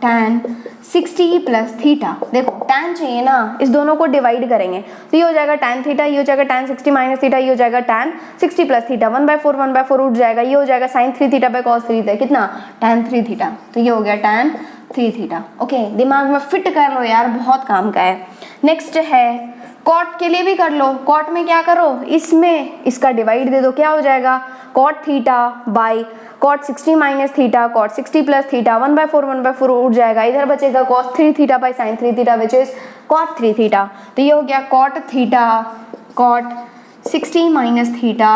tan 60 plus theta. देखो टैन चाहिए ना, इस दोनों को डिवाइड करेंगे तो ये हो जाएगा टैन थीटा, ये हो जाएगा टैन 60 माइनस थीटा, ये हो जाएगा टैन 60 प्लस थीटा, 1/4 उठ जाएगा, ये हो जाएगा sine 3 theta by cos 3 theta, कितना टैन 3 थीटा, तो ये हो गया टैन 3 थीटा। ओके, दिमाग में फिट कर लो यार, बहुत काम का है। नेक्स्ट है कॉट के लिए भी कर लो। कॉट में क्या करो, इसमें इसका डिवाइड दे दो, क्या हो जाएगा cot theta by cot 60 minus theta cot 60 plus theta, 1/4 उठ जाएगा, इधर बचेगा cos 3 theta by sine 3 theta which is cot 3 theta. तो ये हो गया cot theta cot 60 minus theta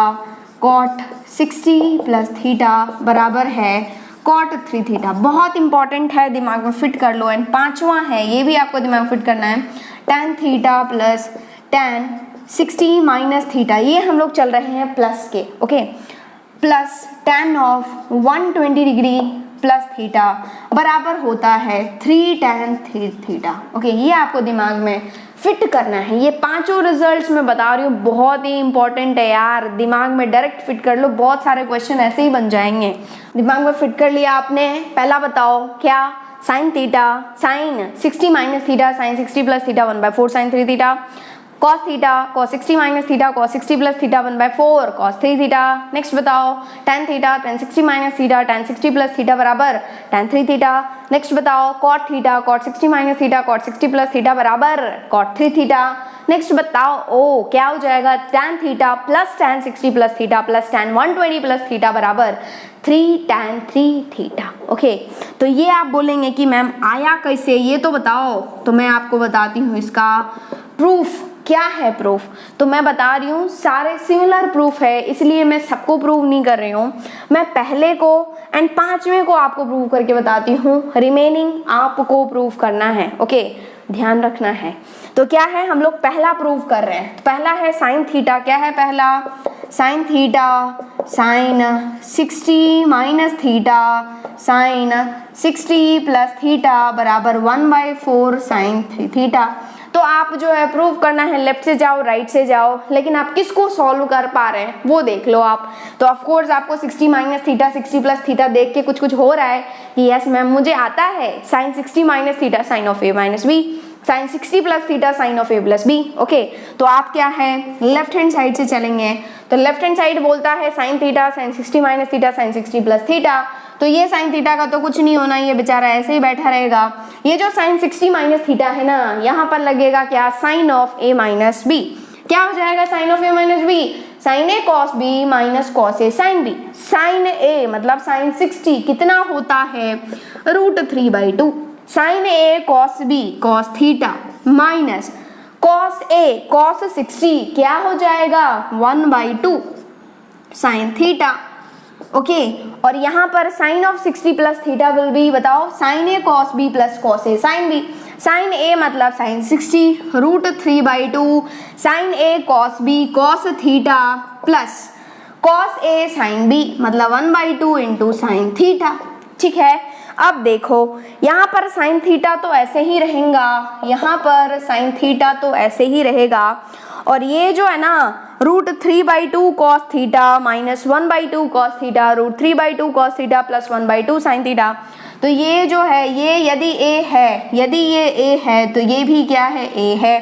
cot 60 plus theta बराबर है कॉट 3 थीटा। बहुत इंपॉर्टेंट है, दिमाग में फिट कर लो। एंड पांचवा है, ये भी आपको दिमाग में फिट करना है, tan theta plus tan 60 minus theta, ये हम लोग चल रहे हैं प्लस के। Okay, plus tan of 120 degree plus theta बराबर होता है 3 टैन 3 थीटा। ओके, ये आपको दिमाग में फिट करना है। ये पांचों रिजल्ट्स मैं बता रही हूँ, बहुत ही इंपॉर्टेंट है यार, दिमाग में डायरेक्ट फिट कर लो, बहुत सारे क्वेश्चन ऐसे ही बन जाएंगे। दिमाग में फिट कर लिया आपने, पहला बताओ क्या, sine theta sine 60 minus theta sine 60 plus theta 1/4 sine 3 theta, cos theta cos 60 minus theta cos 60 plus theta 1/4 cos 3 theta. Next बताओ tan theta tan 60 minus theta tan 60 plus theta बराबर tan 3 थीटा। नेक्स्ट बताओ cot theta cot 60 minus theta cot 60 plus theta बराबर cot 3 theta. Next बताओ ओ क्या हो जाएगा, tan theta plus tan 60 plus theta plus tan 120 plus theta बराबर 3 tan 3 theta. Okay, तो ये आप बोलेंगे कि मैम आया कैसे, ये तो बताओ। तो मैं आपको बताती हूँ इसका प्रूफ क्या है। प्रूफ तो मैं बता रही हूँ, सारे सिमिलर प्रूफ है, इसलिए मैं सबको प्रूव नहीं कर रही हूँ, मैं पहले को एंड पांचवें को आपको प्रूव करके बताती हूँ, रिमेनिंग आपको प्रूव करना है। ओके, ध्यान रखना है। तो क्या है, हम लोग पहला प्रूव कर रहे हैं। तो पहला है साइन थीटा, क्या है पहला, sign theta sine 60 minus theta sine 60 plus theta बराबर 1/4 साइन 3 थीटा। तो आप जो है प्रूव करना है, लेफ्ट से जाओ राइट से जाओ, लेकिन आप किसको सॉल्व कर पा रहे हैं वो देख लो आप। तो ऑफ कोर्स आपको 60 माइनस थीटा 60 प्लस थीटा देख के कुछ हो रहा है कि यस मैम मुझे आता है sine 60 minus theta sine of A minus B, sine 60 plus theta sine of A plus B. Okay, तो आप क्या है लेफ्ट हैंड साइड से चलेंगे। तो लेफ्ट हैंड साइड बोलता है sign theta sine 60 minus theta sine 60 plus theta, तो ये साइन थीटा का तो कुछ नहीं होना, ये बेचारा ऐसे ही बैठा रहेगा। ये जो साइन 60 माइनस थीटा है ना, यहाँ पर लगेगा क्या, sine of A minus B. क्या हो जाएगा sine of A minus B, sine A cos B minus cos A sine B. Sine A मतलब साइन 60 कितना होता है, √3/2, sine A cos B cos theta minus cos A cos 60 क्या हो जाएगा 1/2 साइन थीटा। ओके, और यहाँ पर sine of 60 plus theta will be, बताओ sine A cos B plus cos A sine B. Sine A मतलब sine 60 √3/2 sine A cos B cos theta plus cos A sine B मतलब 1/2 into sine theta. ठीक है, अब देखो यहाँ पर sine theta तो ऐसे ही रहेगा, यहाँ पर साइन थीटा तो ऐसे ही रहेगा, और ये जो है ना √3/2 cos theta minus 1/2 cos theta √3/2 cos theta plus 1/2 sine theta. तो ये जो है ये यदि a है, यदि ये a है तो ये भी क्या है a है,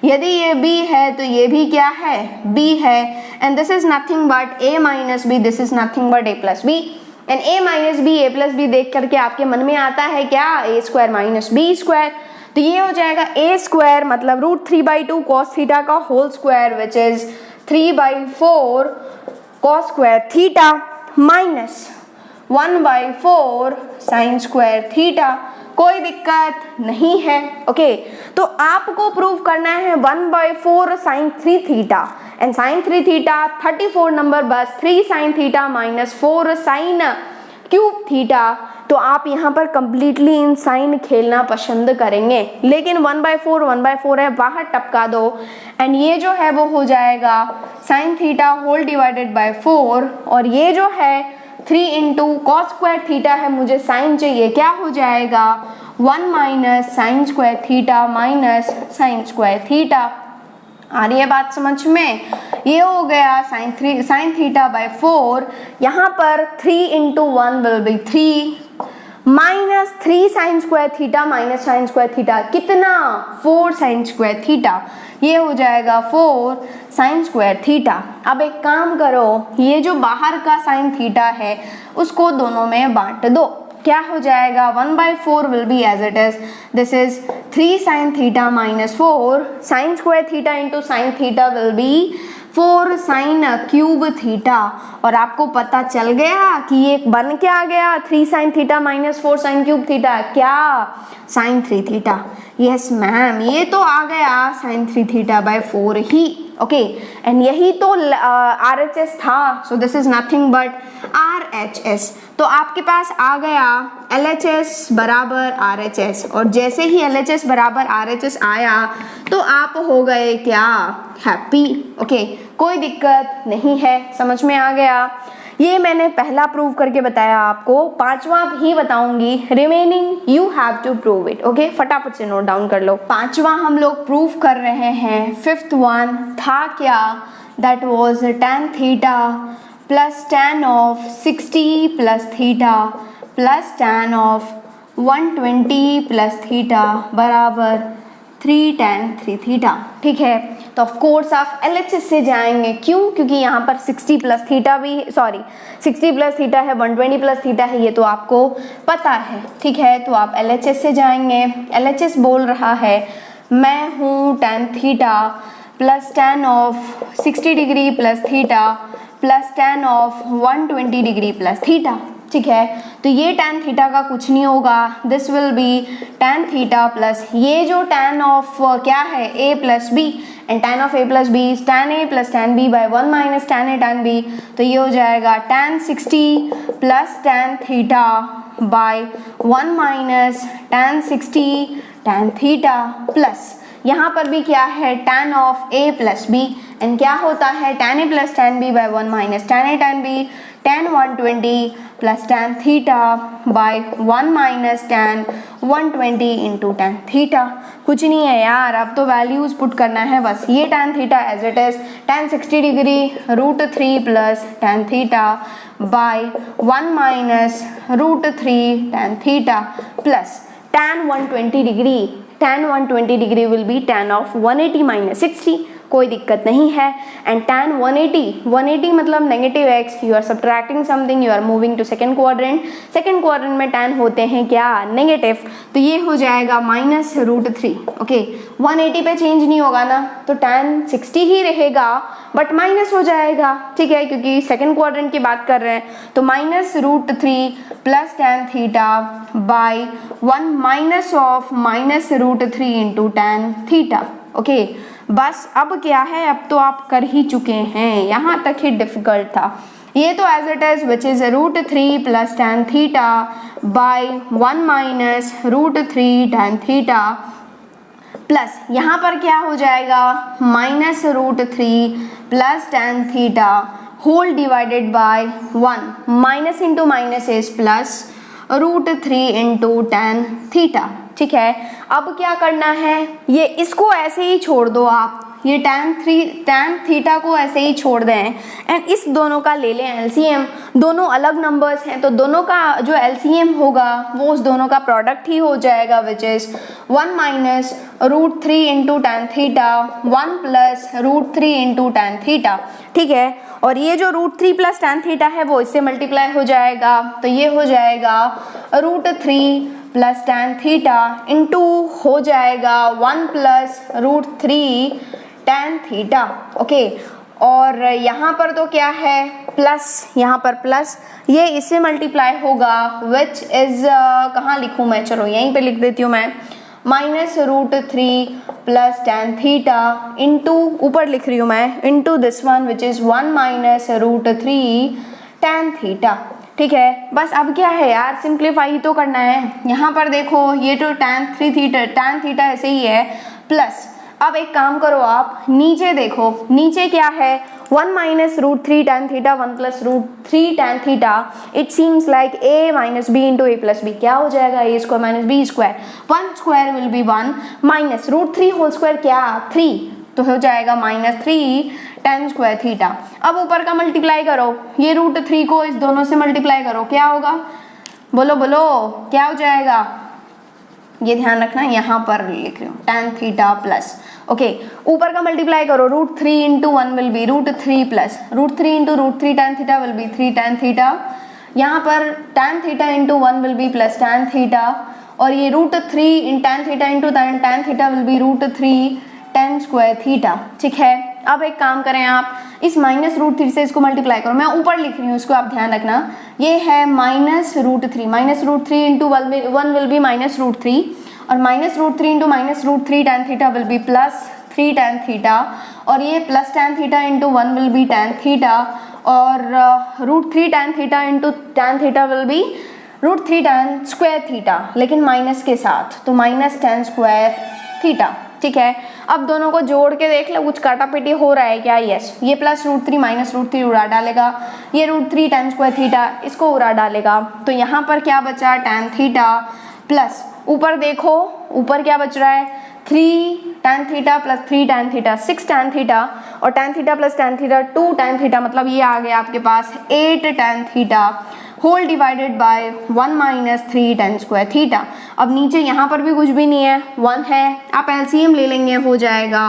यदि ये b है तो ये भी क्या है b है, and this is nothing but a minus b, this is nothing but a plus b, and a minus b a plus b देख करके आपके मन में आता है क्या a² माइनस b²। तो ये हो जाएगा a² मतलब √3/2 कॉस थीटा का whole square which is 3/4 cos square theta minus 1/4 sine square theta, कोई दिक्कत नहीं है। ओके, तो आपको प्रूव करना है 1/4 sine 3 theta and sine 3 theta 34 number, बस 3 sine theta minus 4 sine cube theta. तो आप यहाँ पर कंप्लीटली इन साइन खेलना पसंद करेंगे, लेकिन 1/4 है, बाहर टपका दो एंड ये जो है वो हो जाएगा sine theta whole divided by 4, और ये जो है 3 इंटू कॉस स्क्वायर थीटा है, मुझे साइन चाहिए, क्या हो जाएगा 1 minus sine square theta minus sine square theta. आ रही है बात समझ में? ये हो गया साइन थीटा बाय 4, यहाँ पर 3 into 1 will B 3 minus 3 sign square theta minus sine square theta, कितना 4 साइन स्क्वायर थीटा, ये हो जाएगा 4 साइन स्क्वायर थीटा। अब एक काम करो, ये जो बाहर का साइन थीटा है उसको दोनों में बांट दो, क्या हो जाएगा 1/4 will be as it is, this is 3 sine theta minus 4 sine square theta into sine theta will be 4 sine cube theta. और आपको पता चल गया कि ये बन क्या आ गया, 3 sine theta minus 4 sine cube theta, क्या साइन 3 थीटा। यस मैम, ये तो आ गया साइन 3 थीटा बाय 4 ही। ओके, एंड यही तो RHS था, so this is nothing but RHS। तो आपके पास आ गया LHS बराबर RHS, और जैसे ही LHS बराबर RHS आया तो आप हो गए क्या, हैप्पी। ओके, कोई दिक्कत नहीं है, समझ में आ गया। ये मैंने पहला प्रूव करके बताया आपको, पांचवा भी बताऊंगी, remaining you have to prove it. Okay, फटाफट से नोट डाउन कर लो। पांचवा हम लोग प्रूव कर रहे हैं, फिफ्थ वन था क्या, that was tan theta plus tan of 60 plus theta plus tan of 120 plus theta बराबर 3 tan 3 थीटा। ठीक है, तो ऑफ कोर्स आप LHS से जाएंगे, क्यों, क्योंकि यहाँ पर 60 प्लस थीटा भी 60 प्लस थीटा है, 120 प्लस थीटा है, ये तो आपको पता है। ठीक है, तो आप LHS से जाएंगे। LHS बोल रहा है मैं हूँ tan theta plus tan of 60 degree plus theta plus tan of 120 degree plus theta. ठीक है, तो ये tan थीटा का कुछ नहीं होगा, this will be tan theta plus ये जो tan ऑफ क्या है a plus B, and tan of a plus B is tan a plus tan b by 1 minus tan a tan b, तो ये हो जाएगा tan 60 plus tan theta by 1 minus tan 60 tan theta plus यहाँ पर भी क्या है tan of a plus b, and क्या होता है tan a plus tan b by 1 minus tan a tan b, tan 120 plus tan theta by 1 minus tan 120 into tan theta. कुछ नहीं है यार, अब तो वैल्यूज पुट करना है बस। ये tan theta as it is tan 60 degree √3 plus tan theta by 1 minus √3 tan theta plus tan 120 degree, tan 120 degree will be tan of 180 minus 60, कोई दिक्कत नहीं है। एंड tan 180 मतलब negative x, you are subtracting something, you are moving to second quadrant. Second quadrant में tan होते हैं क्या, negative, तो ये हो जाएगा माइनस √3। ओके, 180 पे चेंज नहीं होगा ना, तो tan 60 ही रहेगा बट माइनस हो जाएगा। ठीक है, क्योंकि सेकेंड क्वाड्रेंट की बात कर रहे हैं, तो minus √3 plus tan theta by 1 minus of minus √3 into tan theta. Okay, बस अब क्या है, अब तो आप कर ही चुके हैं, यहाँ तक ही डिफिकल्ट था। ये तो as it is which is √3 plus tan theta by 1 minus √3 tan theta plus यहाँ पर क्या हो जाएगा minus √3 plus tan theta whole divided by 1, minus into minus is plus √3 into tan theta. ठीक है, अब क्या करना है, ये इसको ऐसे ही छोड़ दो आप, ये tan थीटा को ऐसे ही छोड़ दें एंड इस दोनों का ले लें LCM। दोनों अलग नंबर्स हैं तो दोनों का जो LCM होगा वो उस दोनों का प्रोडक्ट ही हो जाएगा, which is 1 minus √3 into tan theta 1 plus √3 into tan theta. ठीक है, और ये जो √3 प्लस tan थीटा है वो इससे मल्टीप्लाई हो जाएगा, तो ये हो जाएगा √3 प्लस tan थीटा इंटू हो जाएगा 1 प्लस √3 tan थीटा। ओके, और यहाँ पर तो क्या है प्लस, यहाँ पर प्लस, ये इससे मल्टीप्लाई होगा विच इज कहाँ लिखूँ मैं, चलो यहीं पे लिख देती हूँ मैं, -√3 प्लस tan थीटा इंटू, ऊपर लिख रही हूँ मैं, into this one which is 1 -√3 tan theta. ठीक है, बस अब क्या है यार, सिंप्लीफाई तो करना है। यहाँ पर देखो ये तो tan थीटा ऐसे ही है, प्लस अब एक काम करो आप, नीचे देखो, नीचे क्या है 1 -√3 tan theta 1 +√3 tan theta, it seems like a minus B into A plus B, क्या हो जाएगा a square minus B square, 1 square will be 1 -√3 whole square क्या 3, तो हो जाएगा -3 tan स्क्वायर थीटा। अब ऊपर का मल्टीप्लाई करो, ये √3 को इस दोनों से मल्टीप्लाई करो, क्या होगा, बोलो बोलो क्या हो जाएगा, ये ध्यान रखना, यहाँ पर लिख रही हूँ tan थीटा प्लस, ओके ऊपर का मल्टीप्लाई करो, √3 into 1 will B √3 plus √3 into √3 tan theta will B 3 tan theta, यहाँ पर tan theta into 1 will be plus tan theta, और ये √3 इन tan theta into tan theta will B √3 tan square theta. ठीक है, अब एक काम करें आप, इस -√3 से इसको मल्टीप्लाई करो, मैं ऊपर लिख रही हूँ इसको आप ध्यान रखना, ये है -√3 इंटू 1 विल बी -√3 और -√3 into -√3 tan theta will be plus 3 tan theta, और ये plus tan theta into 1 will be tan theta, और √3 tan theta into tan theta will B √3 tan square theta, लेकिन माइनस के साथ, तो -tan स्क्वायर थीटा। ठीक है, अब दोनों को जोड़ के देख लो, कुछ काटापीटी हो रहा है क्या, यस, ये प्लस √3 -√3 उड़ा डालेगा, ये √3 tan स्क्वायर थीटा इसको उड़ा डालेगा, तो यहाँ पर क्या बचा tan थीटा प्लस, ऊपर देखो ऊपर क्या बच रहा है 3 tan theta plus 3 tan theta 6 tan theta, और tan theta plus tan theta 2 tan theta, मतलब ये आ गया आपके पास 8 tan theta whole divided by 1 -3 tan square theta. अब नीचे यहाँ पर भी कुछ भी नहीं है, 1 है, आप एलसीएम ले लेंगे, हो जाएगा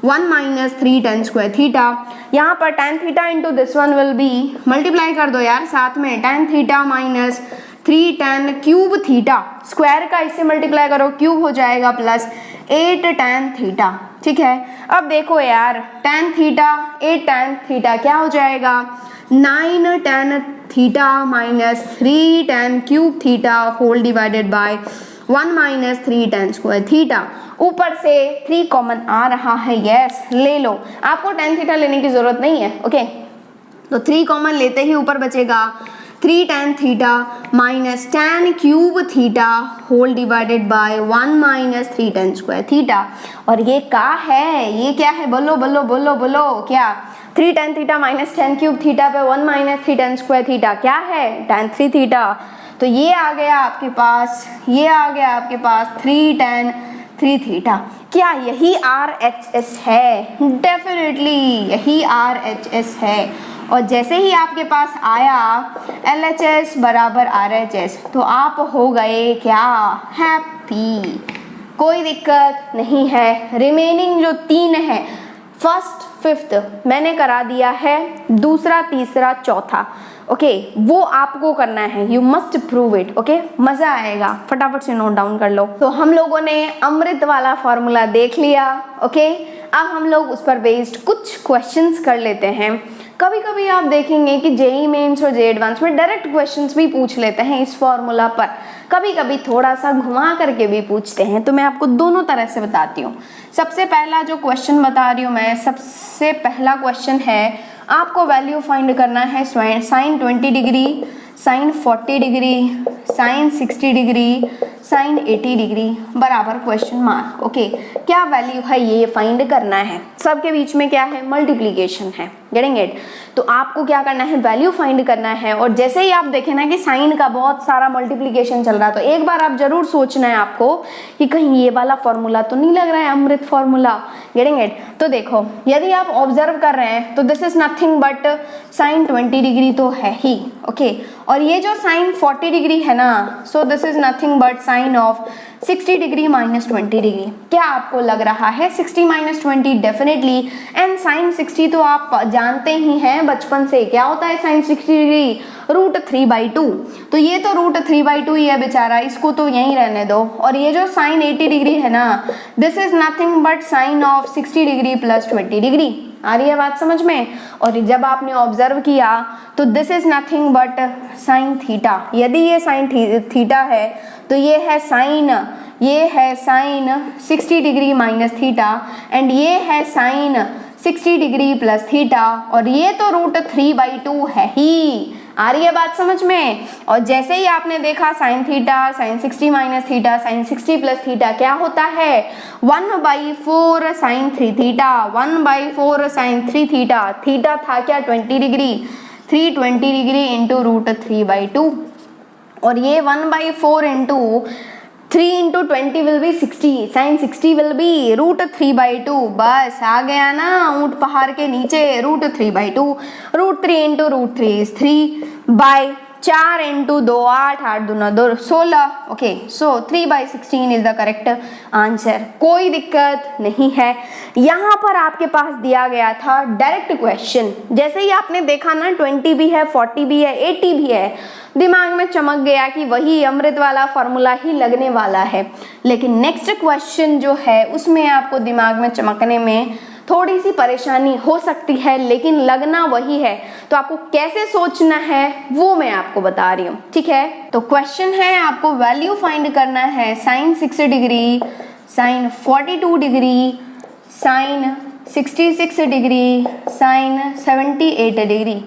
1 -3 tan स्क्वायर थीटा, यहाँ पर tan theta into this one will B, multiply कर दो यार साथ में, tan theta minus 3 tan cube theta, square का इससे मल्टीप्लाई करो, क्यूब हो जाएगा प्लस 8 tan थीटा। ठीक है, अब देखो यार tan थीटा 8 tan थीटा क्या हो जाएगा 9 tan theta minus 3 tan cube theta whole divided by 1 -3 tan square theta. ऊपर से 3 कॉमन आ रहा है, यस ले लो, आपको tan थीटा लेने की जरूरत नहीं है, ओके तो 3 कॉमन लेते ही ऊपर बचेगा 3 tan theta minus tan cube theta whole divided by 1 -3 tan square theta, और ये क्या है, ये क्या है, बोलो बोलो बोलो बोलो क्या, 3 tan theta minus tan cube theta पे 1 -3 tan स्क्वायर थीटा क्या है tan 3 थीटा, तो ये आ गया आपके पास, ये आ गया आपके पास 3 tan 3 थीटा। क्या यही RHS है, डेफिनेटली यही RHS है, और जैसे ही आपके पास आया LHS बराबर RHS, तो आप हो गए क्या हैप्पी, कोई दिक्कत नहीं है। रिमेनिंग जो 3 है, फर्स्ट फिफ्थ मैंने करा दिया है, दूसरा तीसरा चौथा, ओके वो आपको करना है, you must prove it, okay मजा आएगा, फटाफट से नोट डाउन कर लो। तो हम लोगों ने अमृत वाला फॉर्मूला देख लिया, ओके अब हम लोग उस पर बेस्ड कुछ क्वेश्चंस कर लेते हैं। कभी कभी आप देखेंगे कि जेईई मेंस और जे एडवांस में डायरेक्ट क्वेश्चंस भी पूछ लेते हैं इस फॉर्मूला पर, कभी कभी थोड़ा सा घुमा करके भी पूछते हैं, तो मैं आपको दोनों तरह से बताती हूँ। सबसे पहला जो क्वेश्चन बता रही हूँ मैं, सबसे पहला क्वेश्चन है, आपको वैल्यू फाइंड करना है sine 20 degree, sine 40 degree, sine 60 degree, sine 80 degree बराबर क्वेश्चन मार्क, ओके क्या वैल्यू है ये फाइंड करना है। सबके बीच में क्या है, मल्टीप्लीकेशन है, गेटिंग इट। तो आपको क्या करना है, वैल्यू फाइंड करना है, और जैसे ही आप देखें ना कि साइन का बहुत सारा मल्टीप्लीकेशन चल रहा है, तो एक बार आप जरूर सोचना है आपको कि कहीं ये वाला फॉर्मूला तो नहीं लग रहा है अमृत फॉर्मूला, गेटिंग इट। तो देखो यदि आप ऑब्जर्व कर रहे हैं तो this is nothing but sine 20 degree तो है ही, ओके और ये जो साइन 40 डिग्री है ना, so this is nothing but sine of 60 degree minus 20 degree. क्या आपको लग रहा है 60 माइनस 20? डेफिनेटली। एंड साइन 60 तो आप जानते ही हैं बचपन से, क्या होता है साइन 60 डिग्री, √3/2। तो ये तो √3/2 ही है बेचारा, इसको तो यहीं रहने दो। और ये जो साइन 80 डिग्री है ना, this is nothing but sine of 60 degree plus 20 degree. आ रही है बात समझ में। और जब आपने ऑब्जर्व किया तो this is nothing but sine theta. यदि ये साइन थीटा है तो ये है sine 60 degree minus theta and ये है साइन 60 डिग्री प्लस थीटा और ये तो √3/2 है ही। आ रही है बात समझ में। और जैसे ही आपने देखा sine theta, sine 60 minus theta, sine 60 plus theta क्या होता है 1/4 sine 3 theta, 1/4 sine 3 theta. Theta था क्या 20 डिग्री, 320 डिग्री इंटू √3/2 और ये 1/4 into 3 into 20 will be 60, sin 60 will be √3/2। बस आ गया ना ऊंट पहाड़ के नीचे √3/2, √3 into √3 is 3/4 into 2 8, 8 दूना 2 16। Okay so 3/16 is the correct answer. कोई दिक्कत नहीं है। यहाँ पर आपके पास दिया गया था डायरेक्ट क्वेश्चन, जैसे ही आपने देखा ना 20 भी है, 40 भी है, 80 भी है, दिमाग में चमक गया कि वही अमृत वाला फॉर्मूला ही लगने वाला है। लेकिन नेक्स्ट क्वेश्चन जो है उसमें आपको दिमाग में चमकने में थोड़ी सी परेशानी हो सकती है, लेकिन लगना वही है। तो आपको कैसे सोचना है वो मैं आपको बता रही हूँ, ठीक है। तो क्वेश्चन है आपको वैल्यू फाइंड करना है sine 60 degree, sine 42 degree, sine 66 degree, sine 78 degree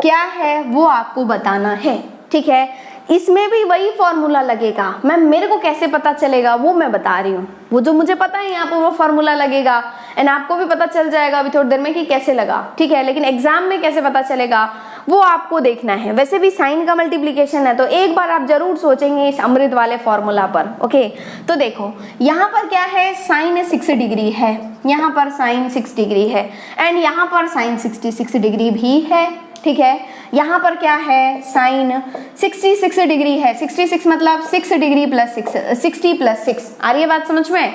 क्या है वो आपको बताना है, ठीक है। इसमें भी वही फॉर्मूला लगेगा। मेरे को कैसे पता चलेगा वो मैं बता रही हूँ। वो जो मुझे पता है यहाँ पर वो फॉर्मूला लगेगा एंड आपको भी पता चल जाएगा अभी थोड़ी देर में कि कैसे लगा, ठीक है। लेकिन एग्जाम में कैसे पता चलेगा वो आपको देखना है। वैसे भी साइन का मल्टीप्लीकेशन है तो एक बार आप जरूर सोचेंगे इस अमृत वाले फॉर्मूला पर। ओके तो देखो यहाँ पर क्या है साइन 6 डिग्री है, यहाँ पर साइन 6 डिग्री है एंड यहाँ पर साइन 66 डिग्री भी है, ठीक है। यहाँ पर क्या है साइन 66 डिग्री है, 66 मतलब 6 डिग्री प्लस 6, 60 प्लस 6। आ रही है बात समझ में।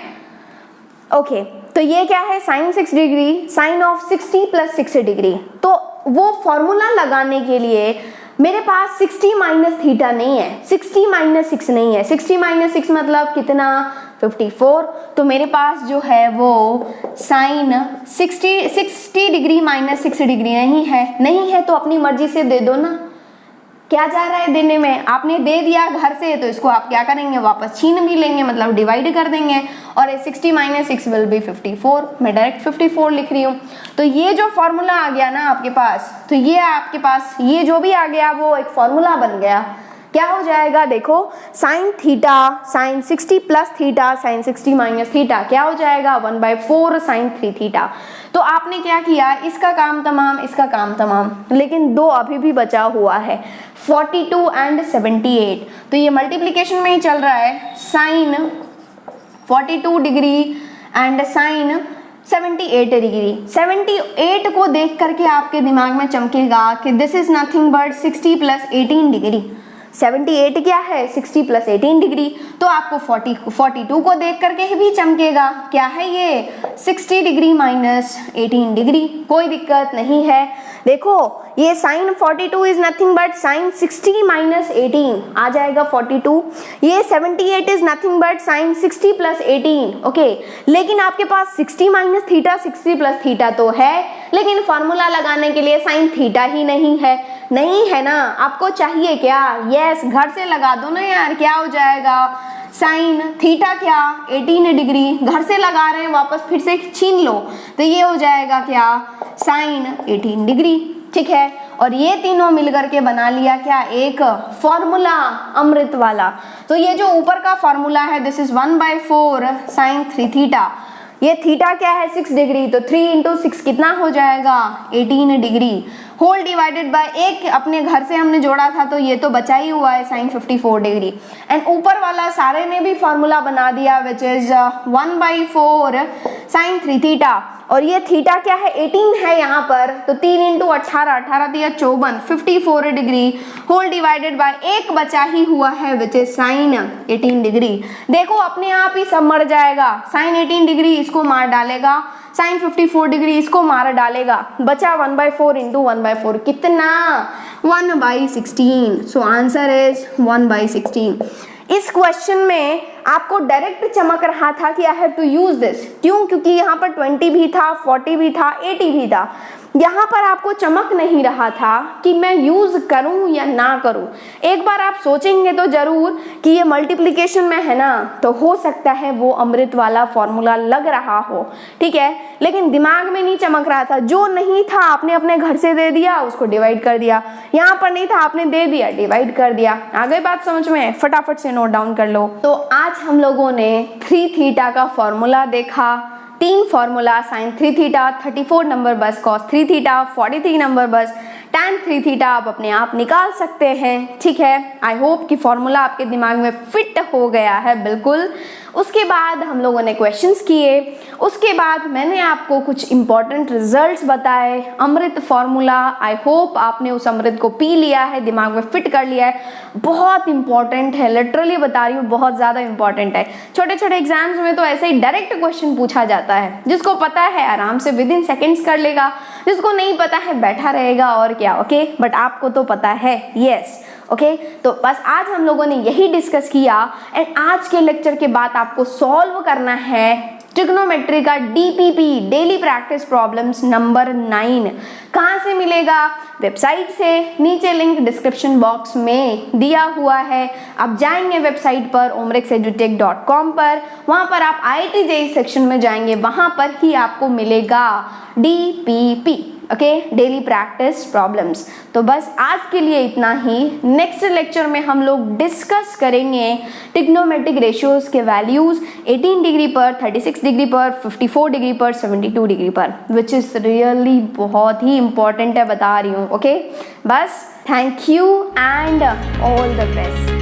ओके तो ये क्या है sine 6 degree, sine of 60 plus 6 degree. तो वो फॉर्मूला लगाने के लिए मेरे पास 60 माइनस थीटा नहीं है, 60 माइनस 6 नहीं है। 60 माइनस 6 मतलब कितना 54। तो मेरे पास जो है वो साइन 60 डिग्री माइनस 6 डिग्री नहीं है तो अपनी मर्जी से दे दो ना। क्या जा रहा है देने में, आपने दे दिया घर से तो इसको आप क्या करेंगे वापस छीन भी लेंगे, मतलब डिवाइड कर देंगे। और 60 माइनस 6 विल बी 54। मैं डायरेक्ट 54 लिख रही हूँ। तो ये जो फॉर्मूला आ गया ना आपके पास, तो ये आपके पास ये जो भी आ गया वो एक फॉर्मूला बन गया। क्या हो जाएगा देखो sine theta, sine 60 plus theta, sine 60 minus theta क्या हो जाएगा 1/4 साइन 3 थीटा। तो आपने क्या किया, इसका काम तमाम, इसका काम तमाम, लेकिन दो अभी भी बचा हुआ है 42 एंड 78। तो ये मल्टीप्लीकेशन में ही चल रहा है sine 42 degree and sine 78 degree. 78 को देख करके आपके दिमाग में चमकेगा कि this is nothing but 60 plus 18 degree. 78 क्या है 60 प्लस 18 डिग्री। तो आपको 42 को देख करके भी चमकेगा, क्या है ये 60 डिग्री माइनस 18 डिग्री। कोई दिक्कत नहीं है। देखो ये sine 42 is nothing but sine 60 minus 18 आ जाएगा 42। ये 78 is nothing but sine 60 plus 18। Okay लेकिन आपके पास 60 माइनस थीटा 60 प्लस थीटा तो है, लेकिन फॉर्मूला लगाने के लिए साइन थीटा ही नहीं है ना। आपको चाहिए क्या, यस घर से लगा दो ना यार। क्या हो जाएगा साइन थीटा क्या 18 डिग्री, घर से लगा रहे हैं वापस फिर से छीन लो। तो ये हो जाएगा क्या साइन 18 डिग्री, ठीक है। और ये तीनों मिलकर के बना लिया क्या एक फॉर्मूला अमृत वाला। तो ये जो ऊपर का फॉर्मूला है दिस इज 1/4 साइन 3 थीटा। ये थीटा क्या है 6 डिग्री, तो 3 इंटू 6 कितना हो जाएगा 18 डिग्री होल डिवाइडेड बाय एक अपने घर से हमने जोड़ा था तो ये तो बचा ही हुआ है साइन 54 डिग्री। एंड ऊपर वाला सारे ने भी फॉर्मूला बना दिया विच इज 1/4 साइन 3 थीटा। और ये थीटा क्या है 18 है यहाँ पर, तो 3 इंटू 18, 18 दिया 54, 54 डिग्री होल डिवाइडेड बाय एक बचा ही हुआ है विच इज साइन 18 डिग्री। देखो अपने आप ही सब मर जाएगा। साइन 18 डिग्री इसको मार डालेगा, साइन 54 डिग्री इसको मार डालेगा, बचा 1/4 इंटू 1/4 कितना 1/16। So answer is 1/16। इस क्वेश्चन में आपको डायरेक्ट चमक रहा था कि I have to use this. क्यों? क्योंकि यहाँ पर 20 भी था, 40 भी था, 80 भी था। यहाँ पर आपको चमक नहीं रहा था कि मैं यूज करूं या ना करूं। एक बार आप सोचेंगे तो जरूर कि ये मल्टीप्लिकेशन में है ना, तो हो सकता है वो अमृत वाला फॉर्मूला लग रहा हो, ठीक है, लेकिन दिमाग में नहीं चमक रहा था। जो नहीं था आपने अपने घर से दे दिया, उसको डिवाइड कर दिया। यहाँ पर नहीं था, आपने दे दिया, डिवाइड कर दिया। आ गई बात समझ में? फटाफट से नोट डाउन कर लो। तो आज हम लोगों ने 3 थीटा का फॉर्मूला देखा। 3 फॉर्मूला, साइन 3 थीटा 34 नंबर बस, कॉस 3 थीटा 43 नंबर बस, tan 3 थीटा आप अपने आप निकाल सकते हैं, ठीक है। आई होप कि फॉर्मूला आपके दिमाग में फिट हो गया है बिल्कुल। उसके बाद हम लोगों ने क्वेश्चंस किए, उसके बाद मैंने आपको कुछ इंपॉर्टेंट रिजल्ट्स बताए। अमृत फॉर्मूला, आई होप आपने उस अमृत को पी लिया है, दिमाग में फिट कर लिया है। बहुत इंपॉर्टेंट है, लिटरली बता रही हूँ, बहुत ज़्यादा इंपॉर्टेंट है। छोटे छोटे एग्जाम्स में तो ऐसे ही डायरेक्ट क्वेश्चन पूछा जाता है। जिसको पता है आराम से विद इन सेकेंड्स कर लेगा, जिसको नहीं पता है बैठा रहेगा और क्या, ओके। बट आपको तो पता है, यस, ओके। तो बस आज हम लोगों ने यही डिस्कस किया एंड आज के लेक्चर के बाद आपको सॉल्व करना है ट्रिग्नोमेट्री का DPP, daily practice problems number 9। कहाँ से मिलेगा? वेबसाइट से। नीचे लिंक डिस्क्रिप्शन बॉक्स में दिया हुआ है। आप जाएंगे वेबसाइट पर omrexedutech.com पर, वहाँ पर आप IIT JEE सेक्शन में जाएंगे, वहाँ पर ही आपको मिलेगा DPP, okay, daily practice problems. तो बस आज के लिए इतना ही। नेक्स्ट लेक्चर में हम लोग डिस्कस करेंगे ट्रिग्नोमेट्रिक रेशियोज के वैल्यूज 18 डिग्री पर, 36 डिग्री पर, 54 डिग्री पर, 72 डिग्री पर, विच इज रियली बहुत ही इंपॉर्टेंट है, बता रही हूँ, ओके। बस thank you and all the best.